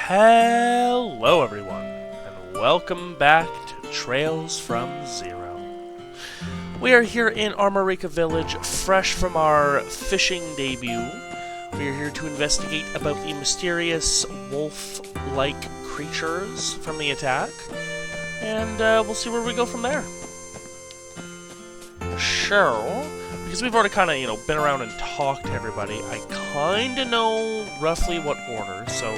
Hello everyone, and welcome back to Trails from Zero. We are here in Armorica village, fresh from our fishing debut. We are here to investigate about the mysterious wolf-like creatures from the attack, and we'll see where we go from there. So, because we've already kind of, been around and talked to everybody, I kind of know roughly what order, so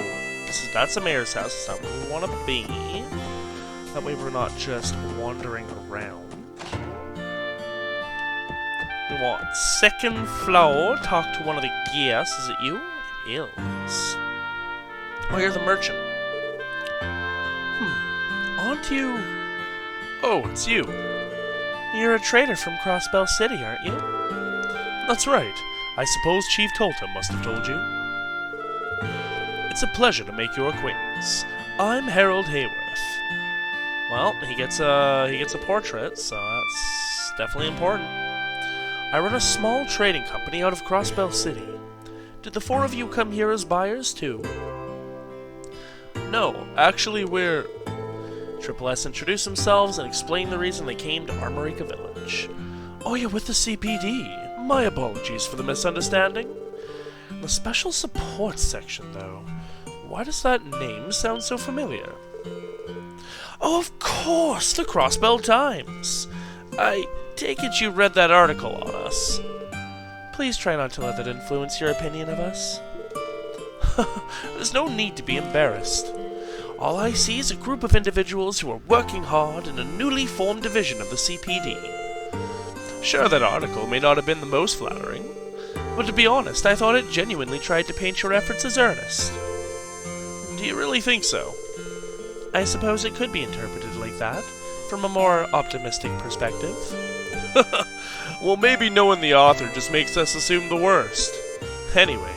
that's the mayor's house. That's not where we want to be. That way we're not just wandering around. We want second floor. Talk to one of the guests. Is it you? It is. Oh, you're the merchant. Aren't you? Oh, it's you. You're a trader from Crossbell City, aren't you? That's right. I suppose Chief Tolta must have told you. It's a pleasure to make your acquaintance. I'm Harold Hayworth. Well, he gets a portrait, so that's definitely important. I run a small trading company out of Crossbell City. Did the four of you come here as buyers too? No, actually we're... Triple S introduce themselves and explain the reason they came to Armorica Village. Oh, you're with the CPD. My apologies for the misunderstanding. The special support section, though. Why does that name sound so familiar? Oh, of course, the Crossbell Times. I take it you read that article on us. Please try not to let that influence your opinion of us. There's no need to be embarrassed. All I see is a group of individuals who are working hard in a newly formed division of the CPD. Sure, that article may not have been the most flattering, but to be honest, I thought it genuinely tried to paint your efforts as earnest. Do you really think so? I suppose it could be interpreted like that, from a more optimistic perspective. Well, maybe knowing the author just makes us assume the worst. Anyway,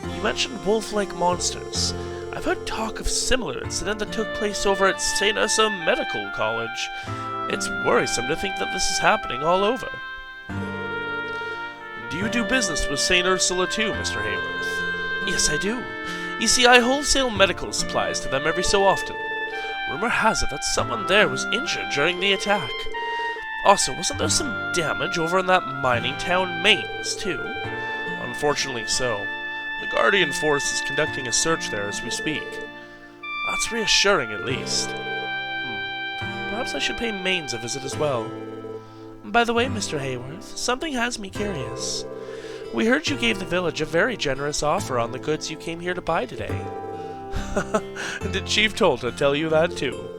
you mentioned wolf-like monsters. I've heard talk of similar incident that took place over at St. Ursa Medical College. It's worrisome to think that this is happening all over. Do you do business with St. Ursula too, Mr. Hayworth? Yes, I do. You see, I wholesale medical supplies to them every so often. Rumor has it that someone there was injured during the attack. Also, wasn't there some damage over in that mining town, Mainz, too? Unfortunately so. The Guardian Force is conducting a search there as we speak. That's reassuring, at least. Perhaps I should pay Mainz a visit as well. By the way, Mr. Hayworth, something has me curious. We heard you gave the village a very generous offer on the goods you came here to buy today. Did Chief Tolta tell you that too?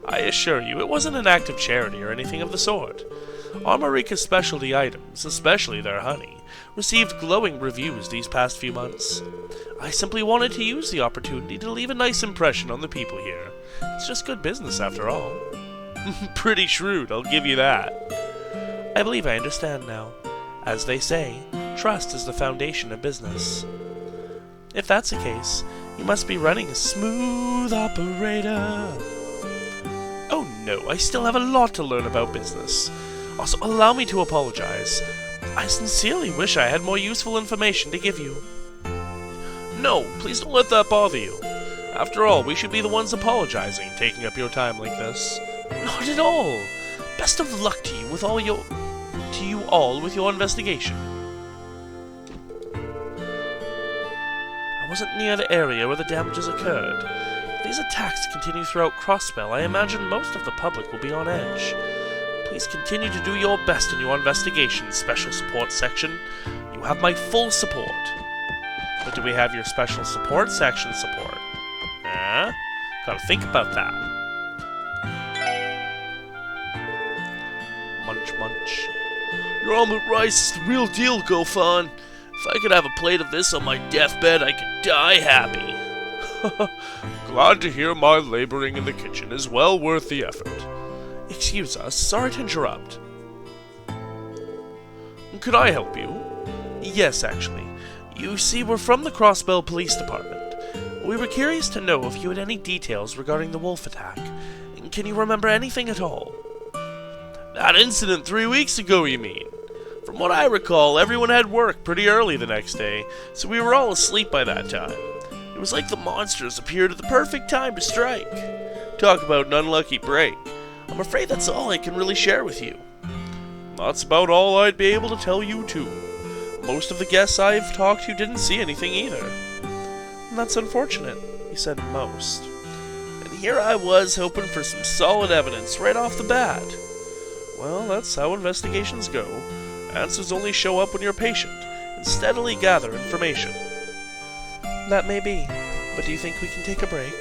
I assure you, it wasn't an act of charity or anything of the sort. Armorica's specialty items, especially their honey, received glowing reviews these past few months. I simply wanted to use the opportunity to leave a nice impression on the people here. It's just good business after all. Pretty shrewd, I'll give you that. I believe I understand now. As they say, trust is the foundation of business. If that's the case, you must be running a smooth operator. Oh no, I still have a lot to learn about business. Also, allow me to apologize. I sincerely wish I had more useful information to give you. No, please don't let that bother you. After all, we should be the ones apologizing, taking up your time like this. Not at all. Best of luck to you with your investigation. I wasn't near the area where the damages occurred. If these attacks continue throughout Crossbell, I imagine most of the public will be on edge. Please continue to do your best in your investigation, Special Support Section. You have my full support. But do we have your Special Support Section support? Gotta think about that. Munch, munch. Your almond rice is the real deal, Gofan. If I could have a plate of this on my deathbed, I could die happy. Glad to hear my laboring in the kitchen is well worth the effort. Excuse us, sorry to interrupt. Could I help you? Yes, actually. You see, we're from the Crossbell Police Department. We were curious to know if you had any details regarding the wolf attack. Can you remember anything at all? That incident 3 weeks ago, you mean? From what I recall, everyone had work pretty early the next day, so we were all asleep by that time. It was like the monsters appeared at the perfect time to strike. Talk about an unlucky break. I'm afraid that's all I can really share with you. That's about all I'd be able to tell you, too. Most of the guests I've talked to didn't see anything either. And that's unfortunate, he said most. And here I was hoping for some solid evidence right off the bat. Well, that's how investigations go. Answers only show up when you're patient and steadily gather information. That may be, but do you think we can take a break?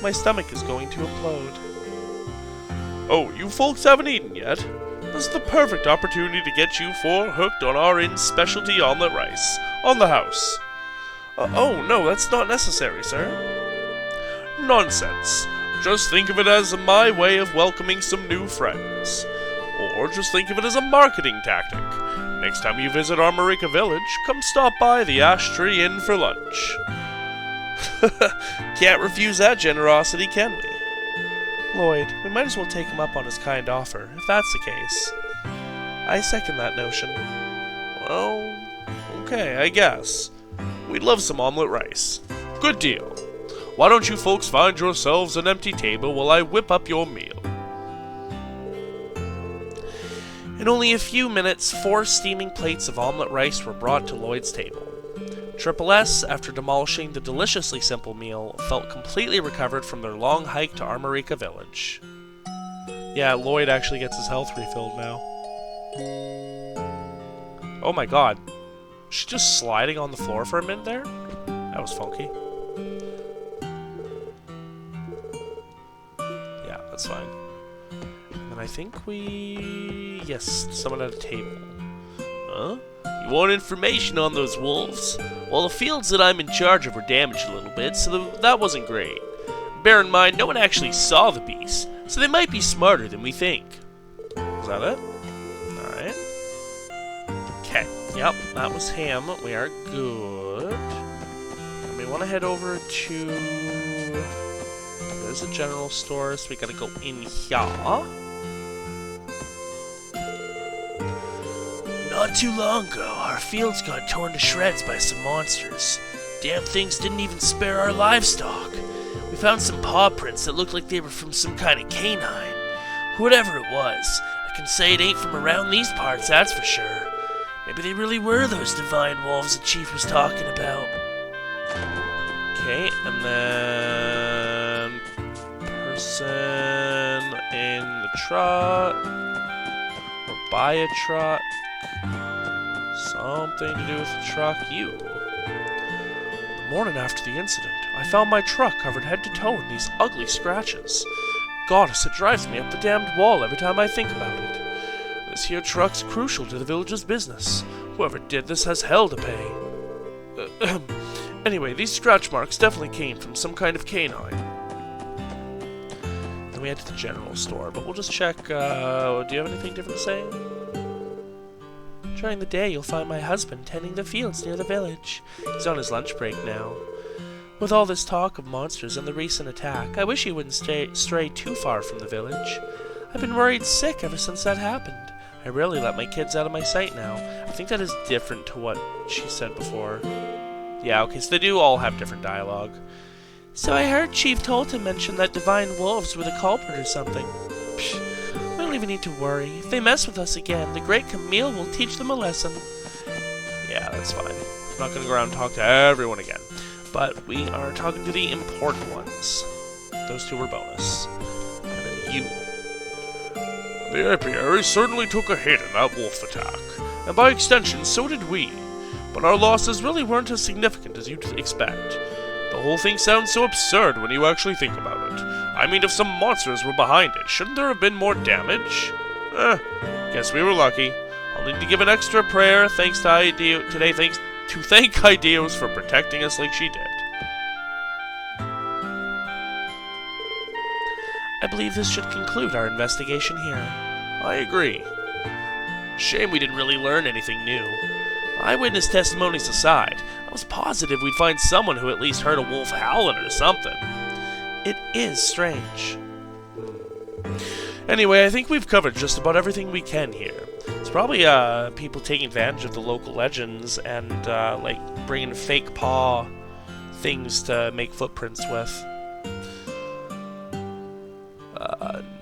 My stomach is going to implode. Oh, you folks haven't eaten yet? This is the perfect opportunity to get you four hooked on our inn specialty omelet rice. On the house. Oh, no, that's not necessary, sir. Nonsense. Just think of it as my way of welcoming some new friends. Or just think of it as a marketing tactic. Next time you visit Armorica Village, come stop by the Ash Tree Inn for lunch. Can't refuse that generosity, can we? Lloyd, we might as well take him up on his kind offer, if that's the case. I second that notion. Well, okay, I guess. We'd love some omelet rice. Good deal. Why don't you folks find yourselves an empty table while I whip up your meal? In only a few minutes, 4 steaming plates of omelet rice were brought to Lloyd's table. Triple S, after demolishing the deliciously simple meal, felt completely recovered from their long hike to Armorica Village. Yeah, Lloyd actually gets his health refilled now. Oh my god. She's just sliding on the floor for a minute there? That was funky. Yeah, that's fine. And I think we... yes, someone at a table. Huh? You want information on those wolves? Well, the fields that I'm in charge of were damaged a little bit, so that wasn't great. Bear in mind, no one actually saw the beast, so they might be smarter than we think. Is that it? Alright. Okay, yep, that was him. We are good. And we want to head over to... there's a general store, so we gotta go in here. Not too long ago, our fields got torn to shreds by some monsters. Damn things didn't even spare our livestock. We found some paw prints that looked like they were from some kind of canine. Whatever it was, I can say it ain't from around these parts, that's for sure. Maybe they really were those divine wolves the chief was talking about. Okay, and then... person in the truck. Or buy a truck. Something to do with the truck. You. The morning after the incident, I found my truck covered head to toe in these ugly scratches. Goddess, it drives me up the damned wall every time I think about it. This here truck's crucial to the village's business. Whoever did this has hell to pay. Anyway, these scratch marks definitely came from some kind of canine. Then we head to the general store, but we'll just check, do you have anything different to say? During the day, you'll find my husband tending the fields near the village. He's on his lunch break now. With all this talk of monsters and the recent attack, I wish he wouldn't stray too far from the village. I've been worried sick ever since that happened. I rarely let my kids out of my sight now. I think that is different to what she said before. Yeah, okay, so they do all have different dialogue. So I heard Chief Tolton mention that divine wolves were the culprit or something. Psh. We don't even need to worry. If they mess with us again, the Great Camille will teach them a lesson. Yeah, that's fine. I'm not going to go around and talk to everyone again. But we are talking to the important ones. Those two were bonus. And then you. The apiary certainly took a hit in that wolf attack. And by extension, so did we. But our losses really weren't as significant as you'd expect. The whole thing sounds so absurd when you actually think about it. I mean, if some monsters were behind it, shouldn't there have been more damage? Guess we were lucky. I'll need to give an extra prayer thanks to thank Ideos for protecting us like she did. I believe this should conclude our investigation here. I agree. Shame we didn't really learn anything new. Eyewitness testimonies aside, I was positive we'd find someone who at least heard a wolf howling or something. It is strange. Anyway, I think we've covered just about everything we can here. It's probably people taking advantage of the local legends and like bringing fake paw things to make footprints with.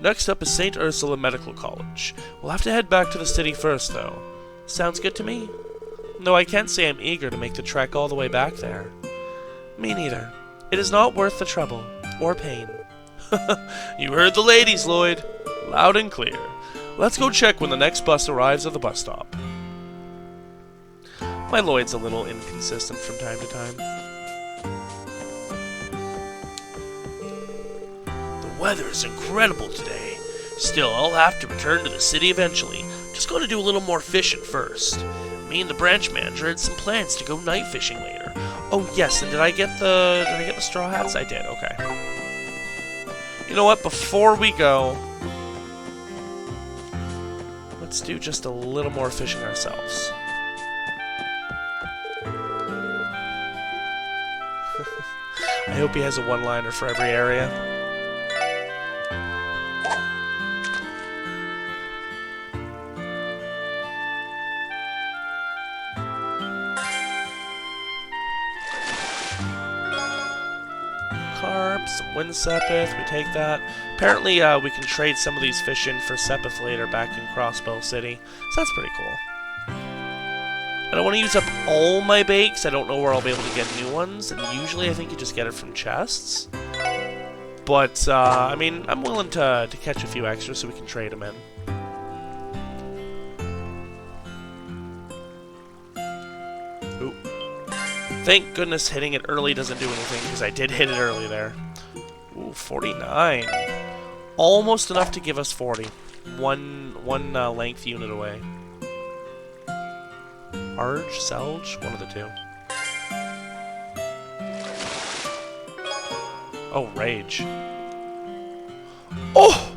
Next up is St. Ursula Medical College. We'll have to head back to the city first, though. Sounds good to me? Though I can't say I'm eager to make the trek all the way back there. Me neither. It is not worth the trouble, or pain. You heard the ladies, Lloyd. Loud and clear. Let's go check when the next bus arrives at the bus stop. My Lloyd's a little inconsistent from time to time. The weather is incredible today. Still, I'll have to return to the city eventually. Just gotta do a little more fishing first. Me and the branch manager had some plans to go night fishing later. Oh yes, and did I get the straw hats? I did, okay. You know what, before we go, let's do just a little more fishing ourselves. I hope he has a one-liner for every area. Carp, some windsepith, we take that. Apparently we can trade some of these fish in for sepith later back in Crossbell City. So that's pretty cool. I don't want to use up all my bait, because I don't know where I'll be able to get new ones, and usually I think you just get it from chests. But, I mean, I'm willing to catch a few extras so we can trade them in. Ooh. Thank goodness hitting it early doesn't do anything, because I did hit it early there. Ooh, 49. Almost enough to give us 40. One length unit away. Arge, Selge, one of the two. Oh, Rage. Oh!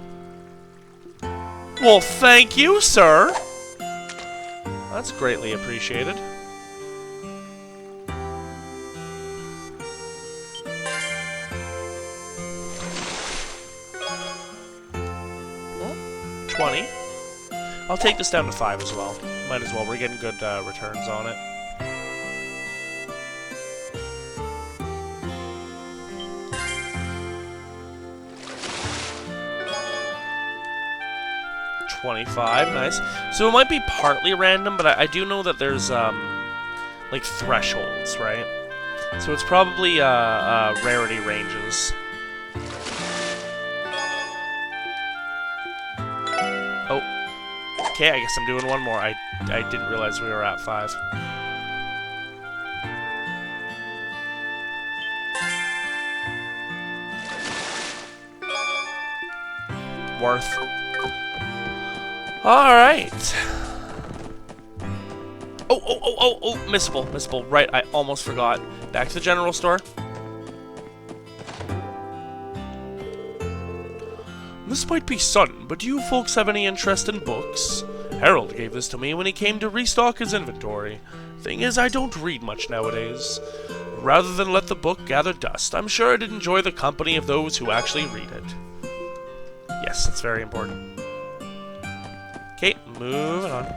Well, thank you, sir! That's greatly appreciated. Well, 20. I'll take this down to 5 as well. Might as well, we're getting good returns on it. $25, nice. So it might be partly random, but I do know that there's, like, thresholds, right? So it's probably, rarity ranges. Oh. Okay, I guess I'm doing one more. I didn't realize we were at 5. Worth. Alright. Oh, missable. Right, I almost forgot. Back to the general store. This might be sudden, but do you folks have any interest in books? Harold gave this to me when he came to restock his inventory. Thing is, I don't read much nowadays. Rather than let the book gather dust, I'm sure I'd enjoy the company of those who actually read it. Yes, that's very important. Okay, moving on.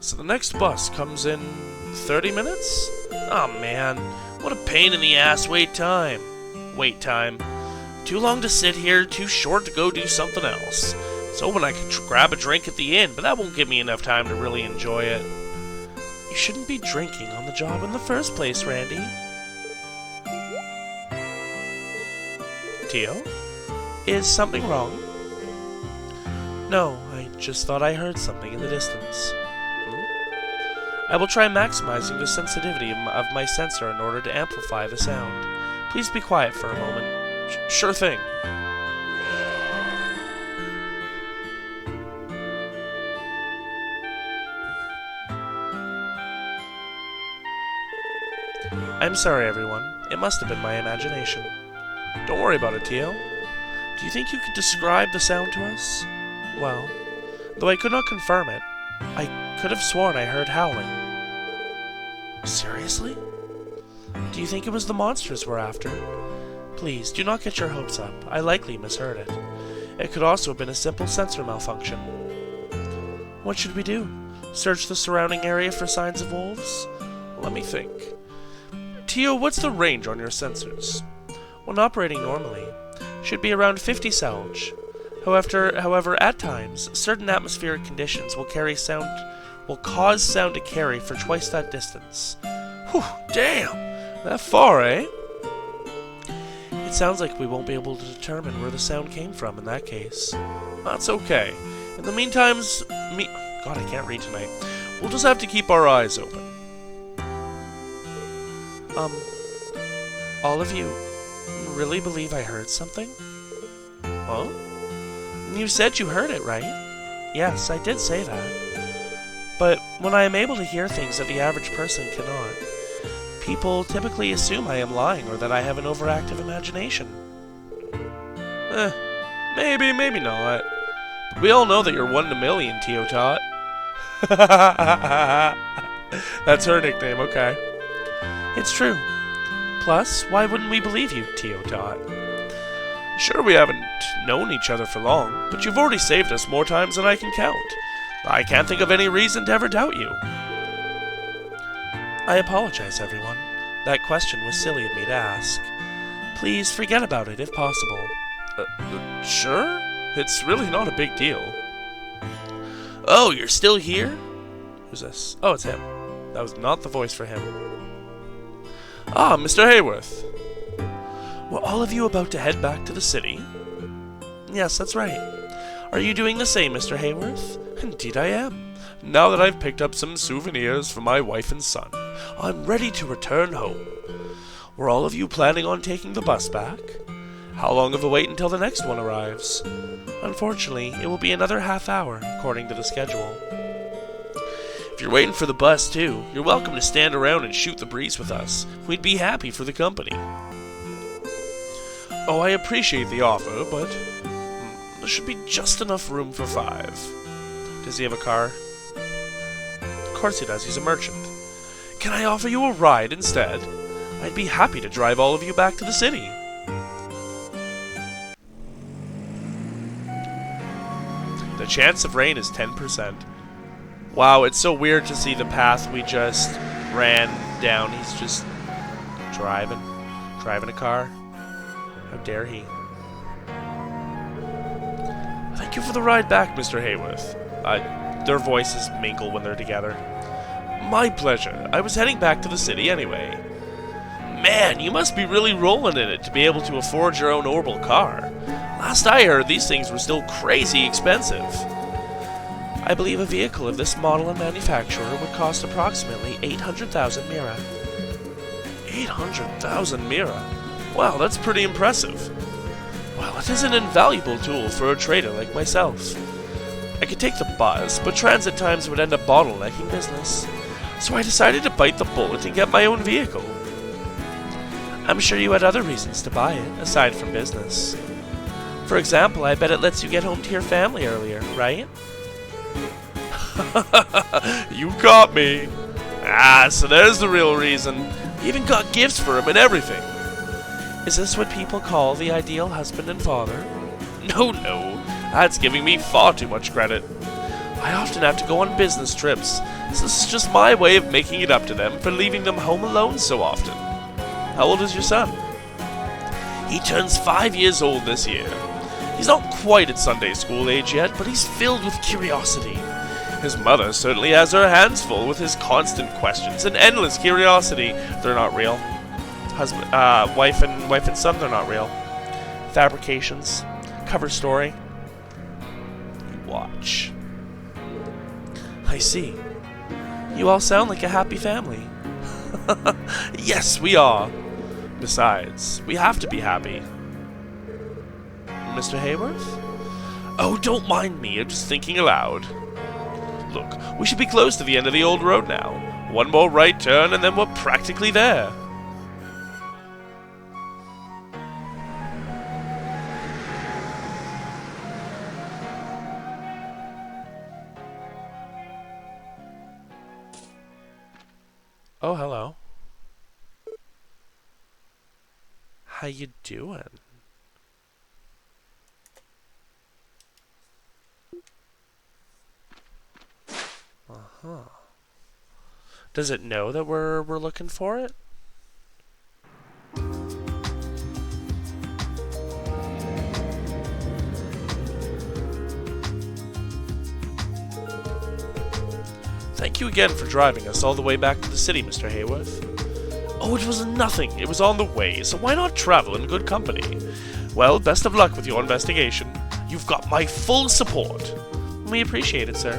So the next bus comes in 30 minutes? Oh man, what a pain in the ass wait time. Too long to sit here, too short to go do something else. So when I could grab a drink at the inn, but that won't give me enough time to really enjoy it. You shouldn't be drinking on the job in the first place, Randy. Tio? Is something wrong? No, I just thought I heard something in the distance. I will try maximizing the sensitivity of my sensor in order to amplify the sound. Please be quiet for a moment. Sure thing. I'm sorry, everyone. It must have been my imagination. Don't worry about it, Tio. Do you think you could describe the sound to us? Well, though I could not confirm it, I could have sworn I heard howling. Seriously? Do you think it was the monsters we're after? Please, do not get your hopes up. I likely misheard it. It could also have been a simple sensor malfunction. What should we do? Search the surrounding area for signs of wolves? Let me think. Tio, what's the range on your sensors? When operating normally, should be around 50 Selge. However, at times, certain atmospheric conditions will cause sound to carry for twice that distance. Whew, damn! That far, eh? It sounds like we won't be able to determine where the sound came from in that case. That's okay. In the meantime, God, I can't read tonight. We'll just have to keep our eyes open. All of you really believe I heard something? Huh? You said you heard it, right? Yes, I did say that. But when I am able to hear things that the average person cannot, people typically assume I am lying or that I have an overactive imagination. Maybe, maybe not. But we all know that you're 1 in a million, Tio Tot. That's her nickname, okay. It's true. Plus, why wouldn't we believe you, Tio Tot? Sure, we haven't known each other for long, but you've already saved us more times than I can count. I can't think of any reason to ever doubt you. I apologize, everyone. That question was silly of me to ask. Please forget about it if possible. Sure? It's really not a big deal. Oh, you're still here? Who's this? Oh, it's him. That was not the voice for him. Ah, Mr. Hayworth. Were all of you about to head back to the city? Yes, that's right. Are you doing the same, Mr. Hayworth? Indeed I am. Now that I've picked up some souvenirs for my wife and son, I'm ready to return home. Were all of you planning on taking the bus back? How long of a wait until the next one arrives? Unfortunately, it will be another half hour, according to the schedule. If you're waiting for the bus, too, you're welcome to stand around and shoot the breeze with us. We'd be happy for the company. Oh, I appreciate the offer, but there should be just enough room for 5. Does he have a car? Of course he does, he's a merchant. Can I offer you a ride instead? I'd be happy to drive all of you back to the city. The chance of rain is 10%. Wow, it's so weird to see the path we just ran down. He's just driving a car. How dare he? Thank you for the ride back, Mr. Hayworth. Their voices mingle when they're together. My pleasure. I was heading back to the city anyway. Man, you must be really rolling in it to be able to afford your own orbital car. Last I heard, these things were still crazy expensive. I believe a vehicle of this model and manufacturer would cost approximately 800,000 Mira. 800,000 Mira? Wow, that's pretty impressive. Well, it is an invaluable tool for a trader like myself. I could take the bus, but transit times would end up bottlenecking business. So I decided to bite the bullet and get my own vehicle. I'm sure you had other reasons to buy it, aside from business. For example, I bet it lets you get home to your family earlier, right? You got me. So there's the real reason. You even got gifts for him and everything. Is this what people call the ideal husband and father? No, that's giving me far too much credit. I often have to go on business trips, so this is just my way of making it up to them for leaving them home alone so often. How old is your son? He turns 5 years old this year. He's not quite at Sunday school age yet, but he's filled with curiosity. His mother certainly has her hands full with his constant questions and endless curiosity. They're not real. Wife and son, they're not real. Fabrications. Cover story. You watch. I see. You all sound like a happy family. Yes, we are. Besides, we have to be happy. Mr. Hayworth? Oh, don't mind me, I'm just thinking aloud. Look, we should be close to the end of the old road now. One more right turn and then we're practically there. Oh, hello. How you doing? Does it know that we're looking for it? Thank you again for driving us all the way back to the city, Mr. Hayworth. Oh, it was nothing. It was on the way, so why not travel in good company? Well, best of luck with your investigation. You've got my full support. We appreciate it, sir.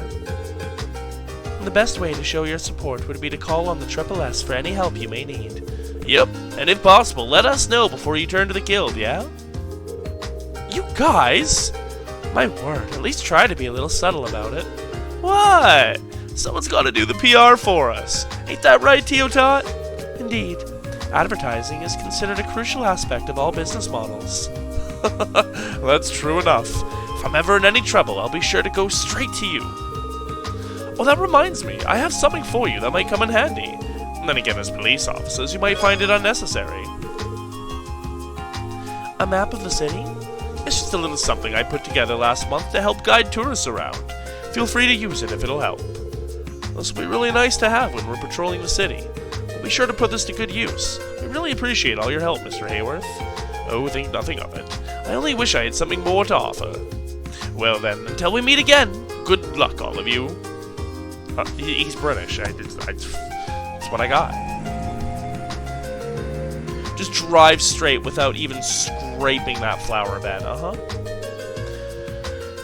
The best way to show your support would be to call on the Triple S for any help you may need. Yep, and if possible, let us know before you turn to the guild, yeah? You guys! My word, at least try to be a little subtle about it. What? Someone's got to do the PR for us. Ain't that right, Teotot? Indeed. Advertising is considered a crucial aspect of all business models. That's true enough. If I'm ever in any trouble, I'll be sure to go straight to you. Oh, that reminds me. I have something for you that might come in handy. And then again, as police officers, you might find it unnecessary. A map of the city? It's just a little something I put together last month to help guide tourists around. Feel free to use it if it'll help. This will be really nice to have when we're patrolling the city. We'll be sure to put this to good use. We really appreciate all your help, Mr. Hayworth. Oh, think nothing of it. I only wish I had something more to offer. Well then, until we meet again, good luck, all of you. He's British. That's what I got. Just drive straight without even scraping that flower bed,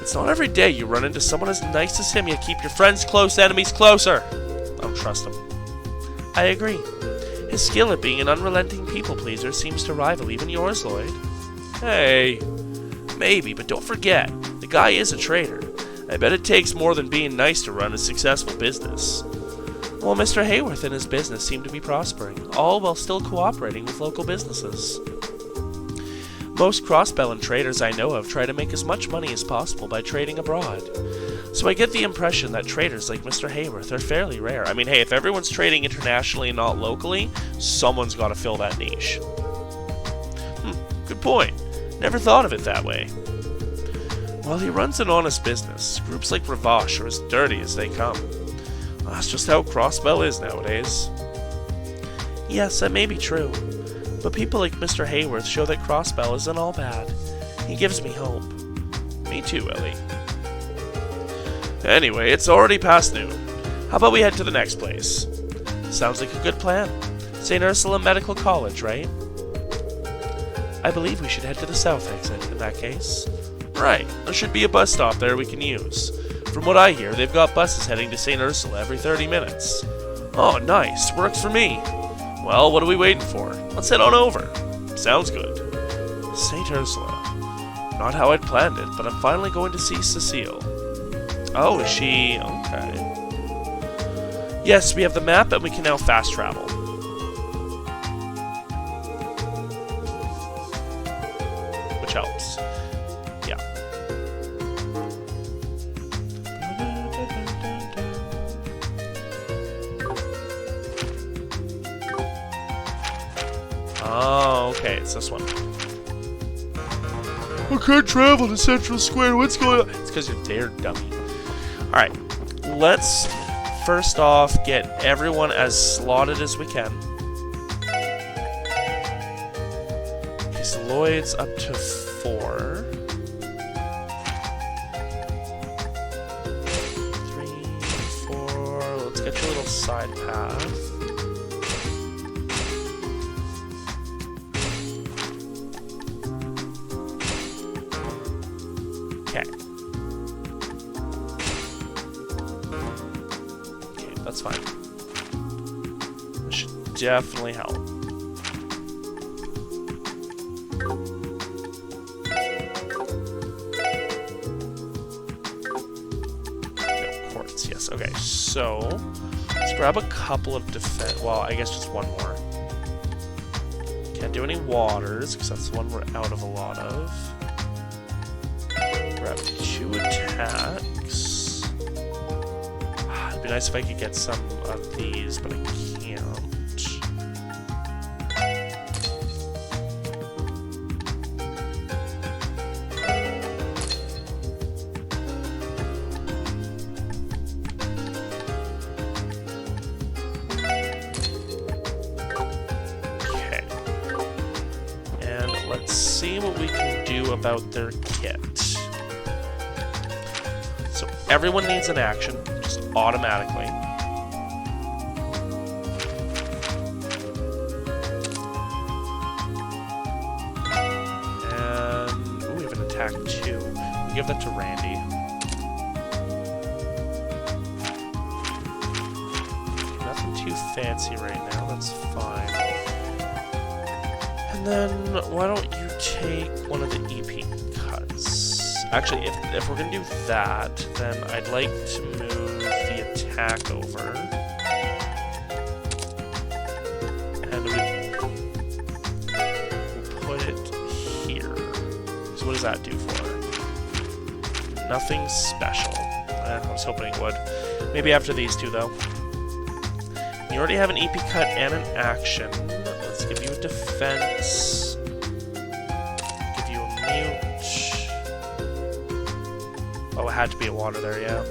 It's not every day you run into someone as nice as him, yet keep your friends close, enemies closer. I don't trust him. I agree. His skill at being an unrelenting people-pleaser seems to rival even yours, Lloyd. Hey, maybe, but don't forget, the guy is a traitor. I bet it takes more than being nice to run a successful business. Well, Mr. Hayworth and his business seem to be prospering, all while still cooperating with local businesses. Most Crossbell and traders I know of try to make as much money as possible by trading abroad. So I get the impression that traders like Mr. Hayworth are fairly rare. I mean, hey, if everyone's trading internationally and not locally, someone's got to fill that niche. Good point. Never thought of it that way. While he runs an honest business, groups like Ravache are as dirty as they come. Well, that's just how Crossbell is nowadays. Yes, that may be true. But people like Mr. Hayworth show that Crossbell isn't all bad. He gives me hope. Me too, Ellie. Anyway, it's already past noon. How about we head to the next place? Sounds like a good plan. St. Ursula Medical College, right? I believe we should head to the south exit in that case. Right, there should be a bus stop there we can use. From what I hear, they've got buses heading to St. Ursula every 30 minutes. Oh, nice. Works for me. Well, what are we waiting for? Let's head on over. Sounds good. St. Ursula. Not how I'd planned it, but I'm finally going to see Cecile. Oh, is she... okay. Yes, we have the map and we can now fast travel. Which helps. Yeah. Oh, okay, it's this one. I can't travel to Central Square, what's going on? It's because you're there, dummy. Alright, let's first off get everyone as slotted as we can. Okay, so Lloyd's up to 4. 3, 4, let's get your little side path. That's fine. This should definitely help. No, quartz, yes. Okay, so let's grab a couple of defense. Well, I guess just one more. Can't do any waters, because that's the one we're out of a lot of. Grab 2 attacks. It'd be nice if I could get some of these, but I can't. about their kit. So everyone needs an action, just automatically. And ooh, we have an attack too. We'll give that to Randy. Nothing too fancy right now, that's fine. And then why don't you take one of the EP cuts? Actually, if we're gonna do that, then I'd like to move the attack over. And we'll put it here. So what does that do for her? Nothing special. I was hoping it would. Maybe after these two, though. You already have an EP cut and an action. Let's give you a defense. Give you a mute. Oh, it had to be a water there, yeah.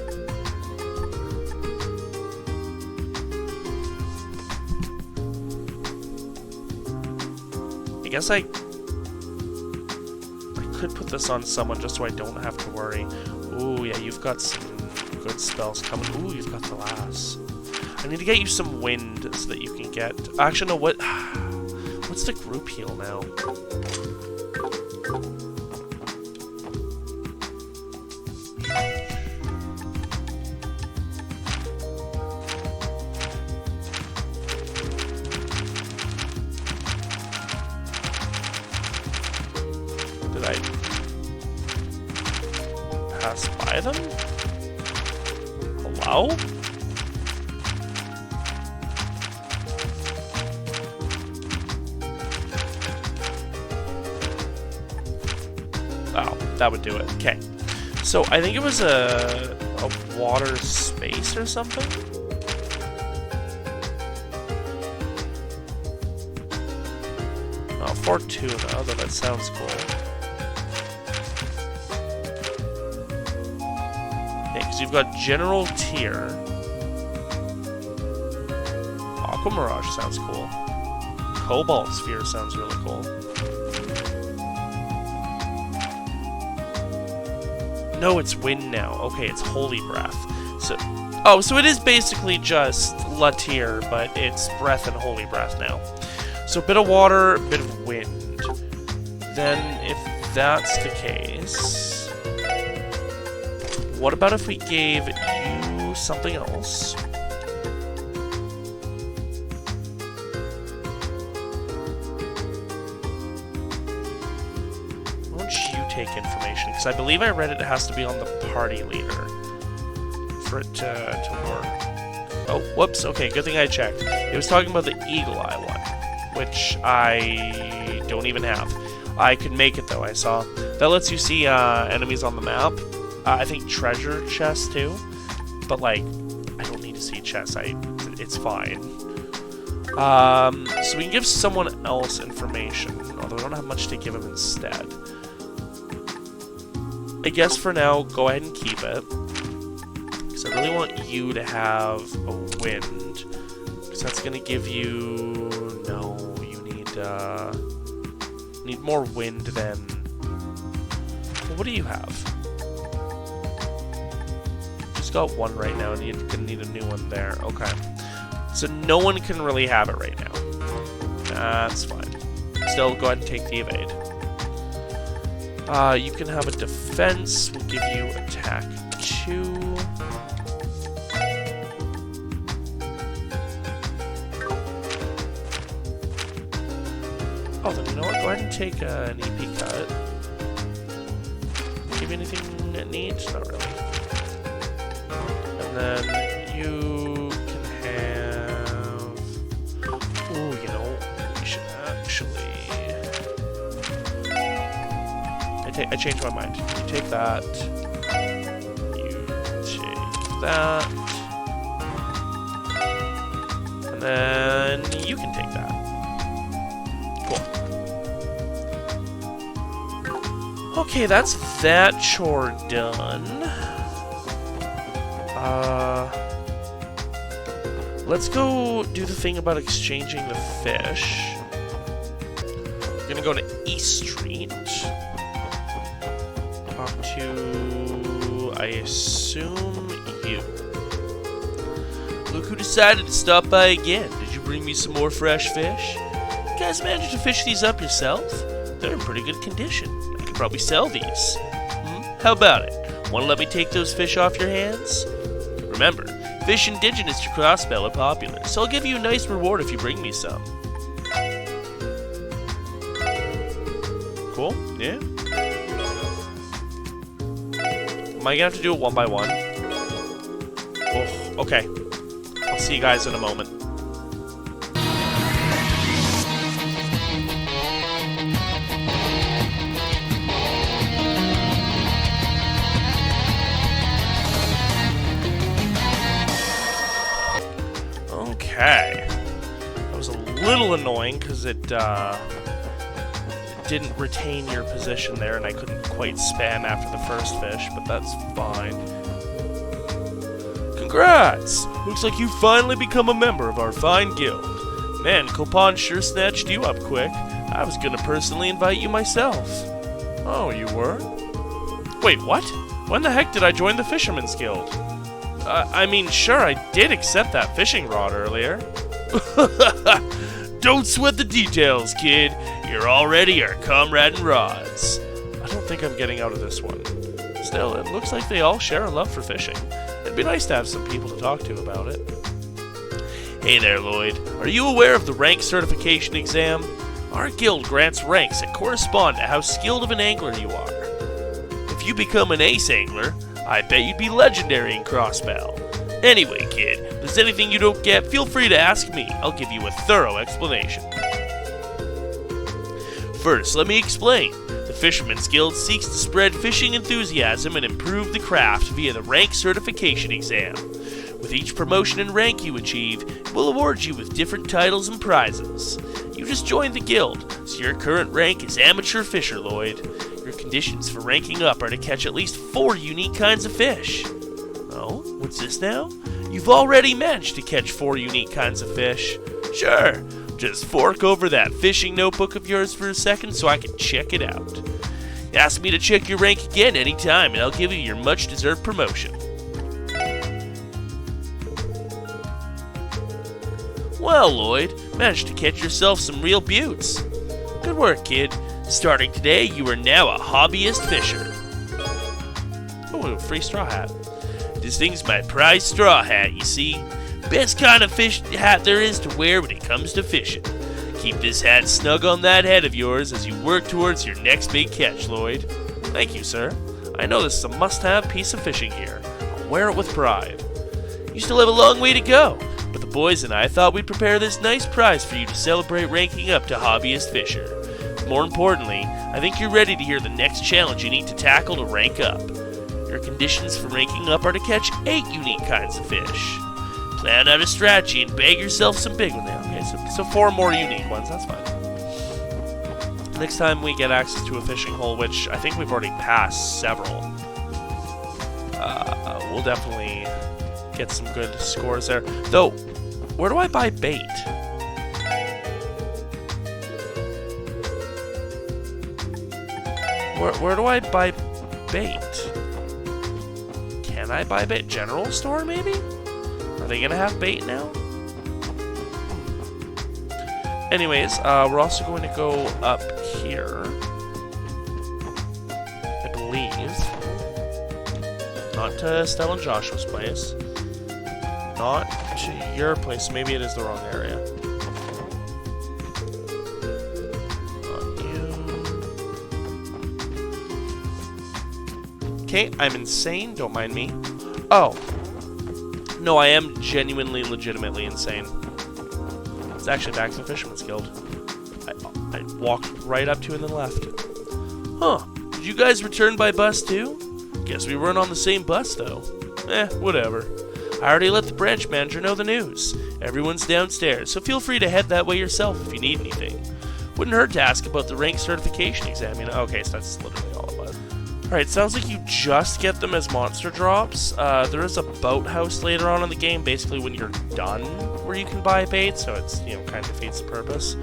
I guess I could put this on someone just so I don't have to worry. Ooh, yeah, you've got some good spells coming. Ooh, you've got glass. I need to get you some wind so that you can get... Actually, no, what... What's the group heal now? Did I pass by them? Hello? Oh, that would do it. Okay. So I think it was a water space or something? Oh, Fortuna, although that sounds cool. Okay, because you've got General Tier. Aqua Mirage sounds cool. Cobalt Sphere sounds really cool. No, it's wind now. Okay, it's Holy Breath. So, oh, so it is basically just La Tier, but it's Breath and Holy Breath now. So a bit of water, a bit of wind. Then, if that's the case, what about if we gave you something else? Take information, because I believe I read it has to be on the party leader for it to work. Oh, whoops, okay, good thing I checked. It was talking about the Eagle Eye one, which I don't even have. I could make it though, I saw. That lets you see enemies on the map. I think treasure chests too, but like, I don't need to see chests, it's fine. So we can give someone else information, although I don't have much to give him instead. I guess for now, go ahead and keep it. Because I really want you to have a wind. Because that's going to give you... No, you need more wind than... Well, what do you have? Just got one right now, and you're going to need a new one there. Okay. So no one can really have it right now. That's fine. Still, go ahead and take the evade. You can have a defense. We'll give you attack 2. Oh, then you know what? Go ahead and take an EP cut. Give you anything neat? Not really. And then you can have... Ooh, you know, we should actually... I changed my mind. You take that. You take that. And then you can take that. Cool. Okay, that's that chore done. Let's go do the thing about exchanging the fish. We're gonna go to East Street. to, I assume, you. Look who decided to stop by again. Did you bring me some more fresh fish? You guys managed to fish these up yourself? They're in pretty good condition. I could probably sell these. How about it? Want to let me take those fish off your hands? Remember, fish indigenous to Crossbell are popular, so I'll give you a nice reward if you bring me some. Cool, yeah. Am I gonna have to do it one by one? Oh, okay. I'll see you guys in a moment. Okay. That was a little annoying because it didn't retain your position there and I couldn't quite spam after the first fish, but that's fine. Congrats! Looks like you finally become a member of our fine guild. Man, Copan sure snatched you up quick. I was gonna personally invite you myself. Oh, you were? Wait, what? When the heck did I join the Fisherman's Guild? I mean, sure, I did accept that fishing rod earlier. Don't sweat the details, kid. You're already our comrade in rods. I don't think I'm getting out of this one. Still, it looks like they all share a love for fishing. It'd be nice to have some people to talk to about it. Hey there, Lloyd. Are you aware of the rank certification exam? Our guild grants ranks that correspond to how skilled of an angler you are. If you become an ace angler, I bet you'd be legendary in Crossbell. Anyway, kid, if there's anything you don't get, feel free to ask me. I'll give you a thorough explanation. First, let me explain. The Fisherman's Guild seeks to spread fishing enthusiasm and improve the craft via the rank certification exam. With each promotion and rank you achieve, we'll award you with different titles and prizes. You just joined the guild, so your current rank is Amateur Fisher, Lloyd. Your conditions for ranking up are to catch at least 4 unique kinds of fish. Oh, what's this now? You've already managed to catch 4 unique kinds of fish. Sure, just fork over that fishing notebook of yours for a second so I can check it out. Ask me to check your rank again anytime and I'll give you your much-deserved promotion. Well, Lloyd, managed to catch yourself some real beauts. Good work, kid. Starting today, you are now a hobbyist fisher. Oh, a free straw hat. This thing's my prized straw hat, you see. Best kind of fish hat there is to wear when it comes to fishing. Keep this hat snug on that head of yours as you work towards your next big catch, Lloyd. Thank you, sir. I know this is a must-have piece of fishing gear. I'll wear it with pride. You still have a long way to go, but the boys and I thought we'd prepare this nice prize for you to celebrate ranking up to hobbyist fisher. More importantly, I think you're ready to hear the next challenge you need to tackle to rank up. Your conditions for ranking up are to catch 8 unique kinds of fish. Plan out a strategy and bag yourself some big ones. Okay, so 4 more unique ones, that's fine. Next time we get access to a fishing hole, which I think we've already passed several, we'll definitely get some good scores there. Though, where do I buy bait? Where do I buy bait? Can I buy bait? General store, maybe? Are they gonna have bait now? Anyways, we're also going to go up here. I believe. Not to Stella and Joshua's place. Not to your place. Maybe it is the wrong area. Okay, I'm insane, don't mind me. Oh. No, I am genuinely, legitimately insane. It's actually back to the Fisherman's Guild. I walked right up to and then left. Huh, did you guys return by bus too? Guess we weren't on the same bus though. Whatever. I already let the branch manager know the news. Everyone's downstairs, so feel free to head that way yourself if you need anything. Wouldn't hurt to ask about the rank certification exam, you know? Okay, so that's literally all it was. Alright, sounds like you just get them as monster drops. There is a boathouse later on in the game, basically when you're done, where you can buy bait, so it's, you know, kind of defeats the purpose.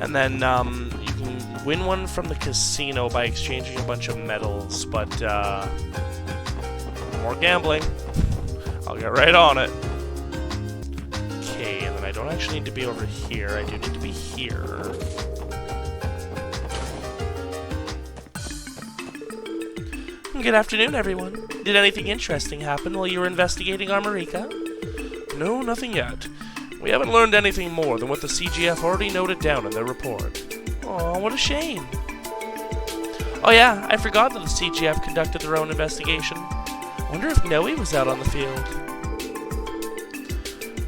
And then, you can win one from the casino by exchanging a bunch of medals, but more gambling. I'll get right on it. Okay, and then I don't actually need to be over here. I do need to be here. Good afternoon, everyone. Did anything interesting happen while you were investigating Armorica? No, nothing yet. We haven't learned anything more than what the CGF already noted down in their report. Aw, what a shame. Oh yeah, I forgot that the CGF conducted their own investigation. Wonder if Noe was out on the field.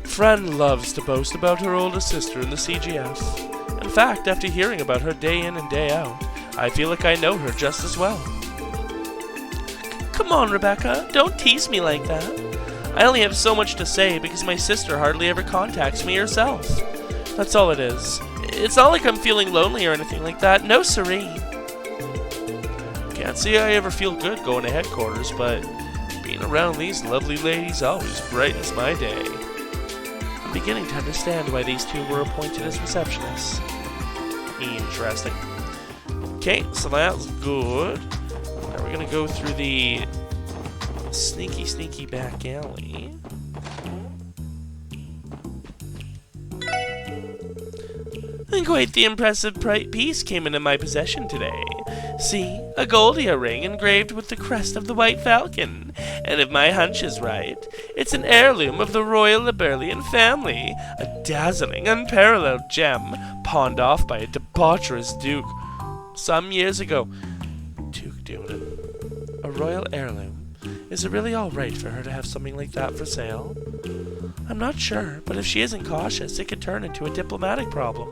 Fran loves to boast about her older sister in the CGF. In fact, after hearing about her day in and day out, I feel like I know her just as well. Come on, Rebecca, don't tease me like that. I only have so much to say because my sister hardly ever contacts me herself. That's all it is. It's not like I'm feeling lonely or anything like that. No siree. Can't say I ever feel good going to headquarters, but being around these lovely ladies always brightens my day. I'm beginning to understand why these two were appointed as receptionists. Interesting. Okay, so that's good. Now we're gonna go through the sneaky back alley. And quite the impressive piece came into my possession today. See, a Goldia ring engraved with the crest of the White Falcon. And if my hunch is right, it's an heirloom of the Royal Liberlian family. A dazzling, unparalleled gem, pawned off by a debaucherous duke some years ago. Duke Dunan. A royal heirloom. Is it really all right for her to have something like that for sale? I'm not sure, but if she isn't cautious, it could turn into a diplomatic problem.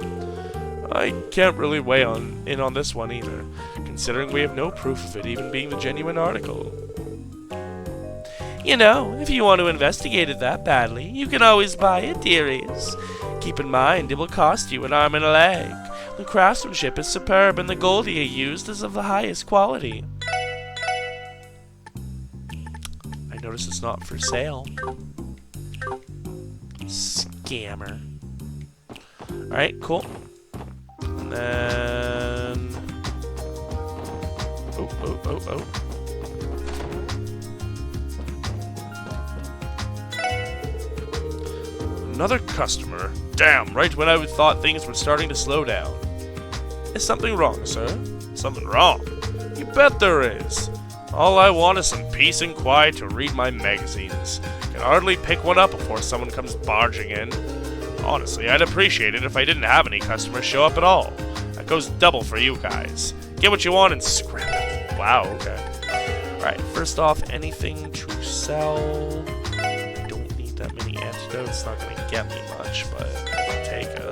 I can't really weigh in on this one either, considering we have no proof of it even being the genuine article. You know, if you want to investigate it that badly, you can always buy it, dearies. Keep in mind, it will cost you an arm and a leg. The craftsmanship is superb and the Goldia used is of the highest quality. I notice it's not for sale. Scammer. Alright, cool. And then... Oh. Another customer? Damn, right when I thought things were starting to slow down. Is something wrong, sir? Something wrong? You bet there is. All I want is some peace and quiet to read my magazines. Can hardly pick one up before someone comes barging in. Honestly, I'd appreciate it if I didn't have any customers show up at all. That goes double for you guys. Get what you want and scrap it. Wow, okay. Alright, first off, anything to sell. I don't need that many antidotes. It's not going to get me much, but I'll take it.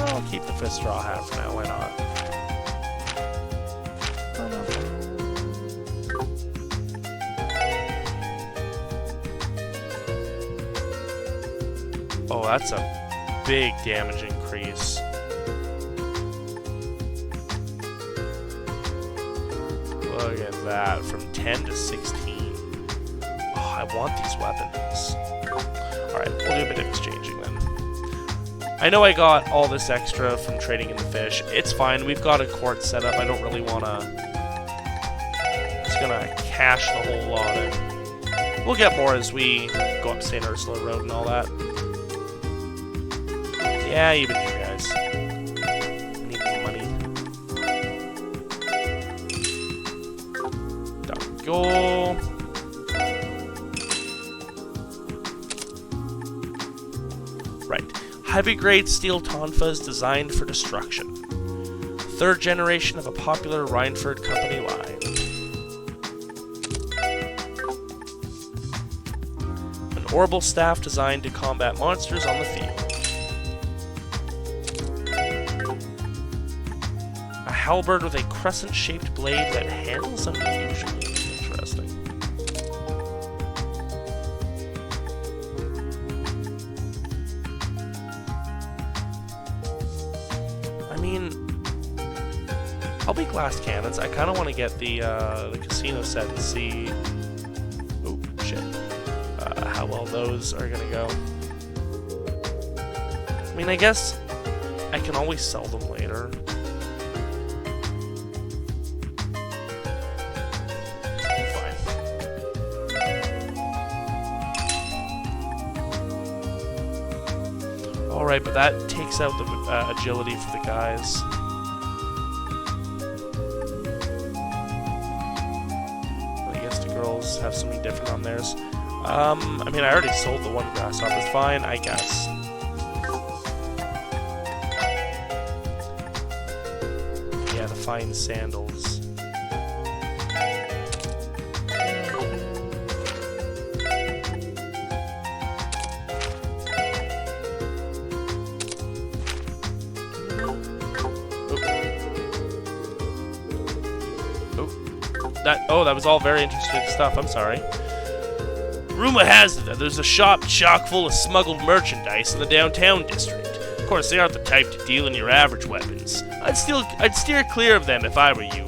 I'll keep the fist straw hat for now, why not? Oh, that's a big damage increase. Look at that, from 10 to 16. Oh, I want these weapons. Alright, we'll do a bit of exchanging then. I know I got all this extra from trading in the fish. It's fine. We've got a court set up. I don't really want to... Just gonna cash the whole lot in. We'll get more as we go up St. Ursula Road and all that. Yeah, even you guys. I need more money. There we go. Right. Heavy-grade steel tonfas designed for destruction. Third generation of a popular Rhineford company line. An orbital staff designed to combat monsters on the field. A halberd with a crescent-shaped blade that handles unusually. Interesting. mean, I'll be glass cannons. I kind of want to get the casino set and see... Oh, shit. How well those are going to go. I mean, I guess I can always sell them later. Fine. Alright, but that takes out the agility for the guys. I guess the girls have something different on theirs. I mean, I already sold the one grasshopper. Fine, I guess. Yeah, the fine sandals. That was all very interesting stuff. I'm sorry. Rumor has it that there's a shop chock full of smuggled merchandise in the downtown district. Of course, they aren't the type to deal in your average weapons. I'd steer clear of them if I were you.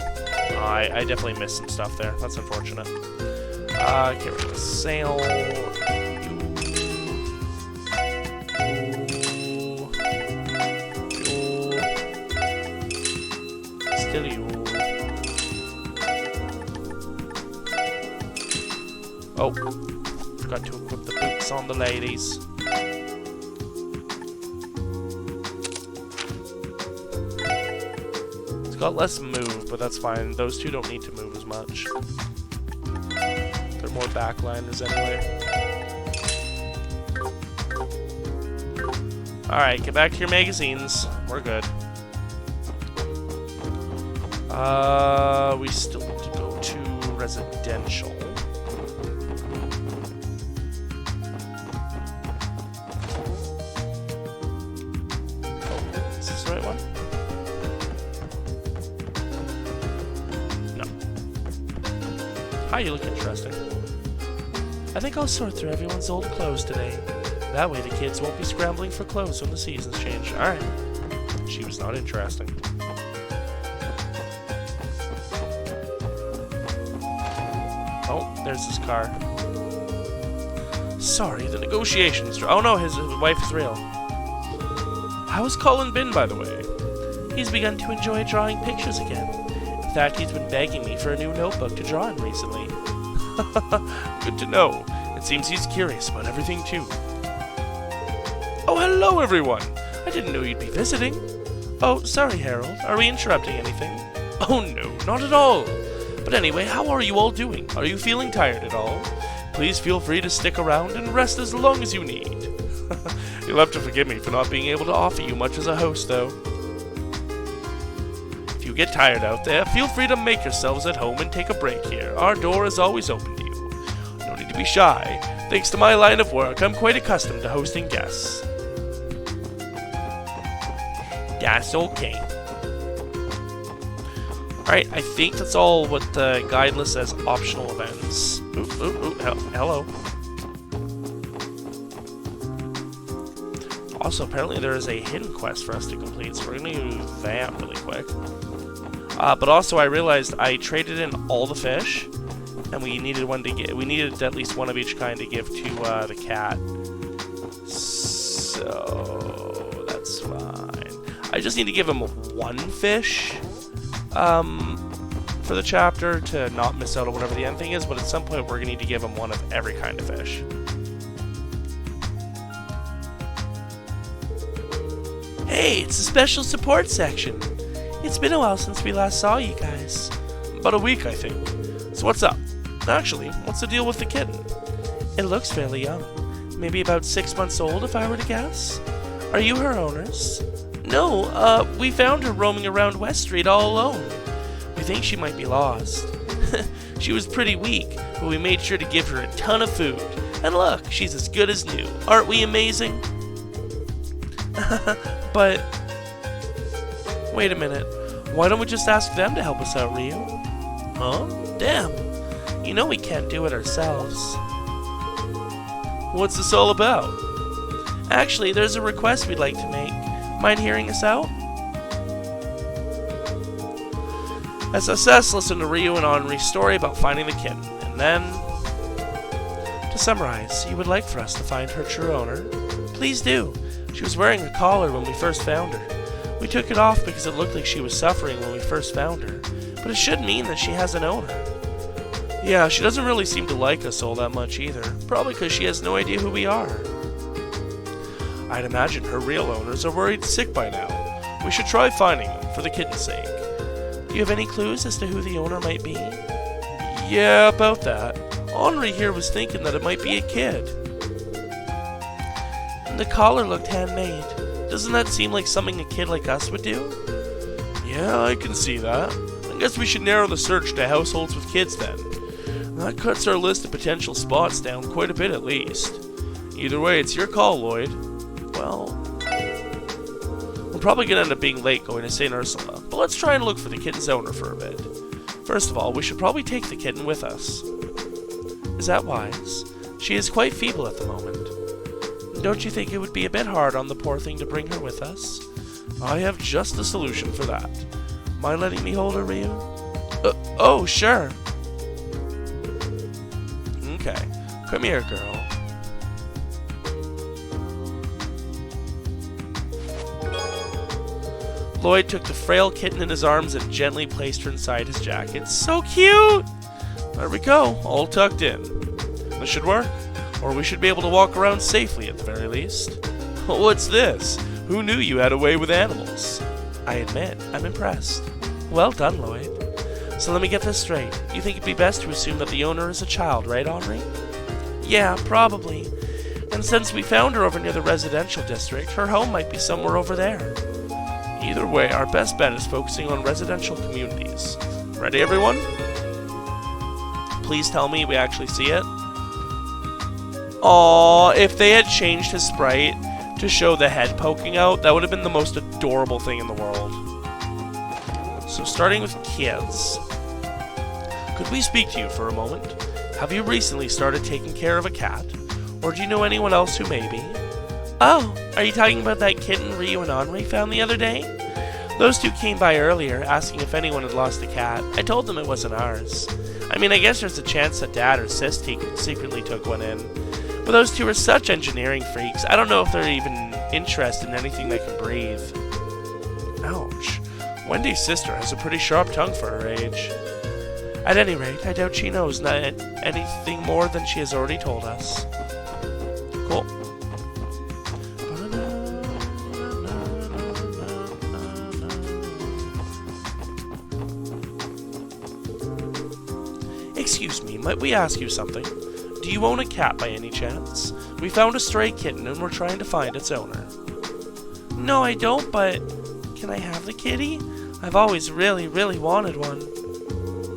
I definitely missed some stuff there. That's unfortunate. Get rid of the sale. Still you. Oh, forgot to equip the boots on the ladies. It's got less move, but that's fine. Those two don't need to move as much. They're more backliners anyway. Alright, get back to your magazines. We're good. We still need to go to residential. Hi, you look interesting. I think I'll sort through everyone's old clothes today. That way the kids won't be scrambling for clothes when the seasons change. Alright. She was not interesting. Oh, there's his car. Sorry, the negotiations... Oh no, his wife is real. How's Colin been, by the way? He's begun to enjoy drawing pictures again. In fact, he's been begging me for a new notebook to draw in recently. Good to know. It seems he's curious about everything, too. Oh, hello, everyone! I didn't know you'd be visiting. Oh, sorry, Harold. Are we interrupting anything? Oh, no, not at all. But anyway, how are you all doing? Are you feeling tired at all? Please feel free to stick around and rest as long as you need. You'll have to forgive me for not being able to offer you much as a host, though. If you get tired out there, feel free to make yourselves at home and take a break here. Our door is always open to you. No need to be shy. Thanks to my line of work, I'm quite accustomed to hosting guests. That's okay. Alright, I think that's all what the guide lists as optional events. Hello. Also, apparently there is a hidden quest for us to complete, so we're going to do that really quick. But also, I realized I traded in all the fish, and we needed one to get. We needed at least one of each kind to give to the cat. So that's fine. I just need to give him one fish for the chapter to not miss out on whatever the end thing is. But at some point, we're going to need to give him one of every kind of fish. Hey, it's the special support section. It's been a while since we last saw you guys. About a week, I think. So what's up? Actually, what's the deal with the kitten? It looks fairly young. Maybe about 6 months old, if I were to guess. Are you her owners? No, we found her roaming around West Street all alone. We think she might be lost. She was pretty weak, but we made sure to give her a ton of food. And look, she's as good as new. Aren't we amazing? But... wait a minute. Why don't we just ask them to help us out, Rio? Huh? Damn. You know we can't do it ourselves. What's this all about? Actually, there's a request we'd like to make. Mind hearing us out? SSS listened to Ryu and Henri's story about finding the kitten, and then... To summarize, you would like for us to find her true owner? Please do. She was wearing a collar when we first found her. We took it off because it looked like she was suffering when we first found her, but it should mean that she has an owner. Yeah, she doesn't really seem to like us all that much either, probably because she has no idea who we are. I'd imagine her real owners are worried sick by now. We should try finding them, for the kitten's sake. Do you have any clues as to who the owner might be? Yeah, about that. Henri here was thinking that it might be a kid. And the collar looked handmade. Doesn't that seem like something a kid like us would do? Yeah, I can see that. I guess we should narrow the search to households with kids then. That cuts our list of potential spots down quite a bit at least. Either way, it's your call, Lloyd. Well, we're probably going to end up being late going to St. Ursula, but let's try and look for the kitten's owner for a bit. First of all, we should probably take the kitten with us. Is that wise? She is quite feeble at the moment. Don't you think it would be a bit hard on the poor thing to bring her with us? I have just the solution for that. Mind letting me hold her, Ryu? Oh, sure. Okay, come here, girl. Lloyd took the frail kitten in his arms and gently placed her inside his jacket. So cute! There we go, all tucked in. This should work, or we should be able to walk around safely at the very least. What's this? Who knew you had a way with animals? I admit, I'm impressed. Well done, Lloyd. So let me get this straight. You think it'd be best to assume that the owner is a child, right, Henri? Yeah, probably. And since we found her over near the residential district, her home might be somewhere over there. Either way, our best bet is focusing on residential communities. Ready, everyone? Please tell me we actually see it. Aww, if they had changed his sprite to show the head poking out, that would have been the most adorable thing in the world. So starting with kids. Could we speak to you for a moment? Have you recently started taking care of a cat? Or do you know anyone else who may be? Oh, are you talking about that kitten Ryu and Henri found the other day? Those two came by earlier, asking if anyone had lost a cat. I told them it wasn't ours. I mean, I guess there's a chance that Dad or Sis secretly took one in. But those two are such engineering freaks, I don't know if they're even interested in anything that can breathe. Ouch. Wendy's sister has a pretty sharp tongue for her age. At any rate, I doubt she knows anything more than she has already told us. Cool. Excuse me, might we ask you something? Do you own a cat by any chance? We found a stray kitten and we're trying to find its owner. No, I don't, but can I have the kitty? I've always really wanted one.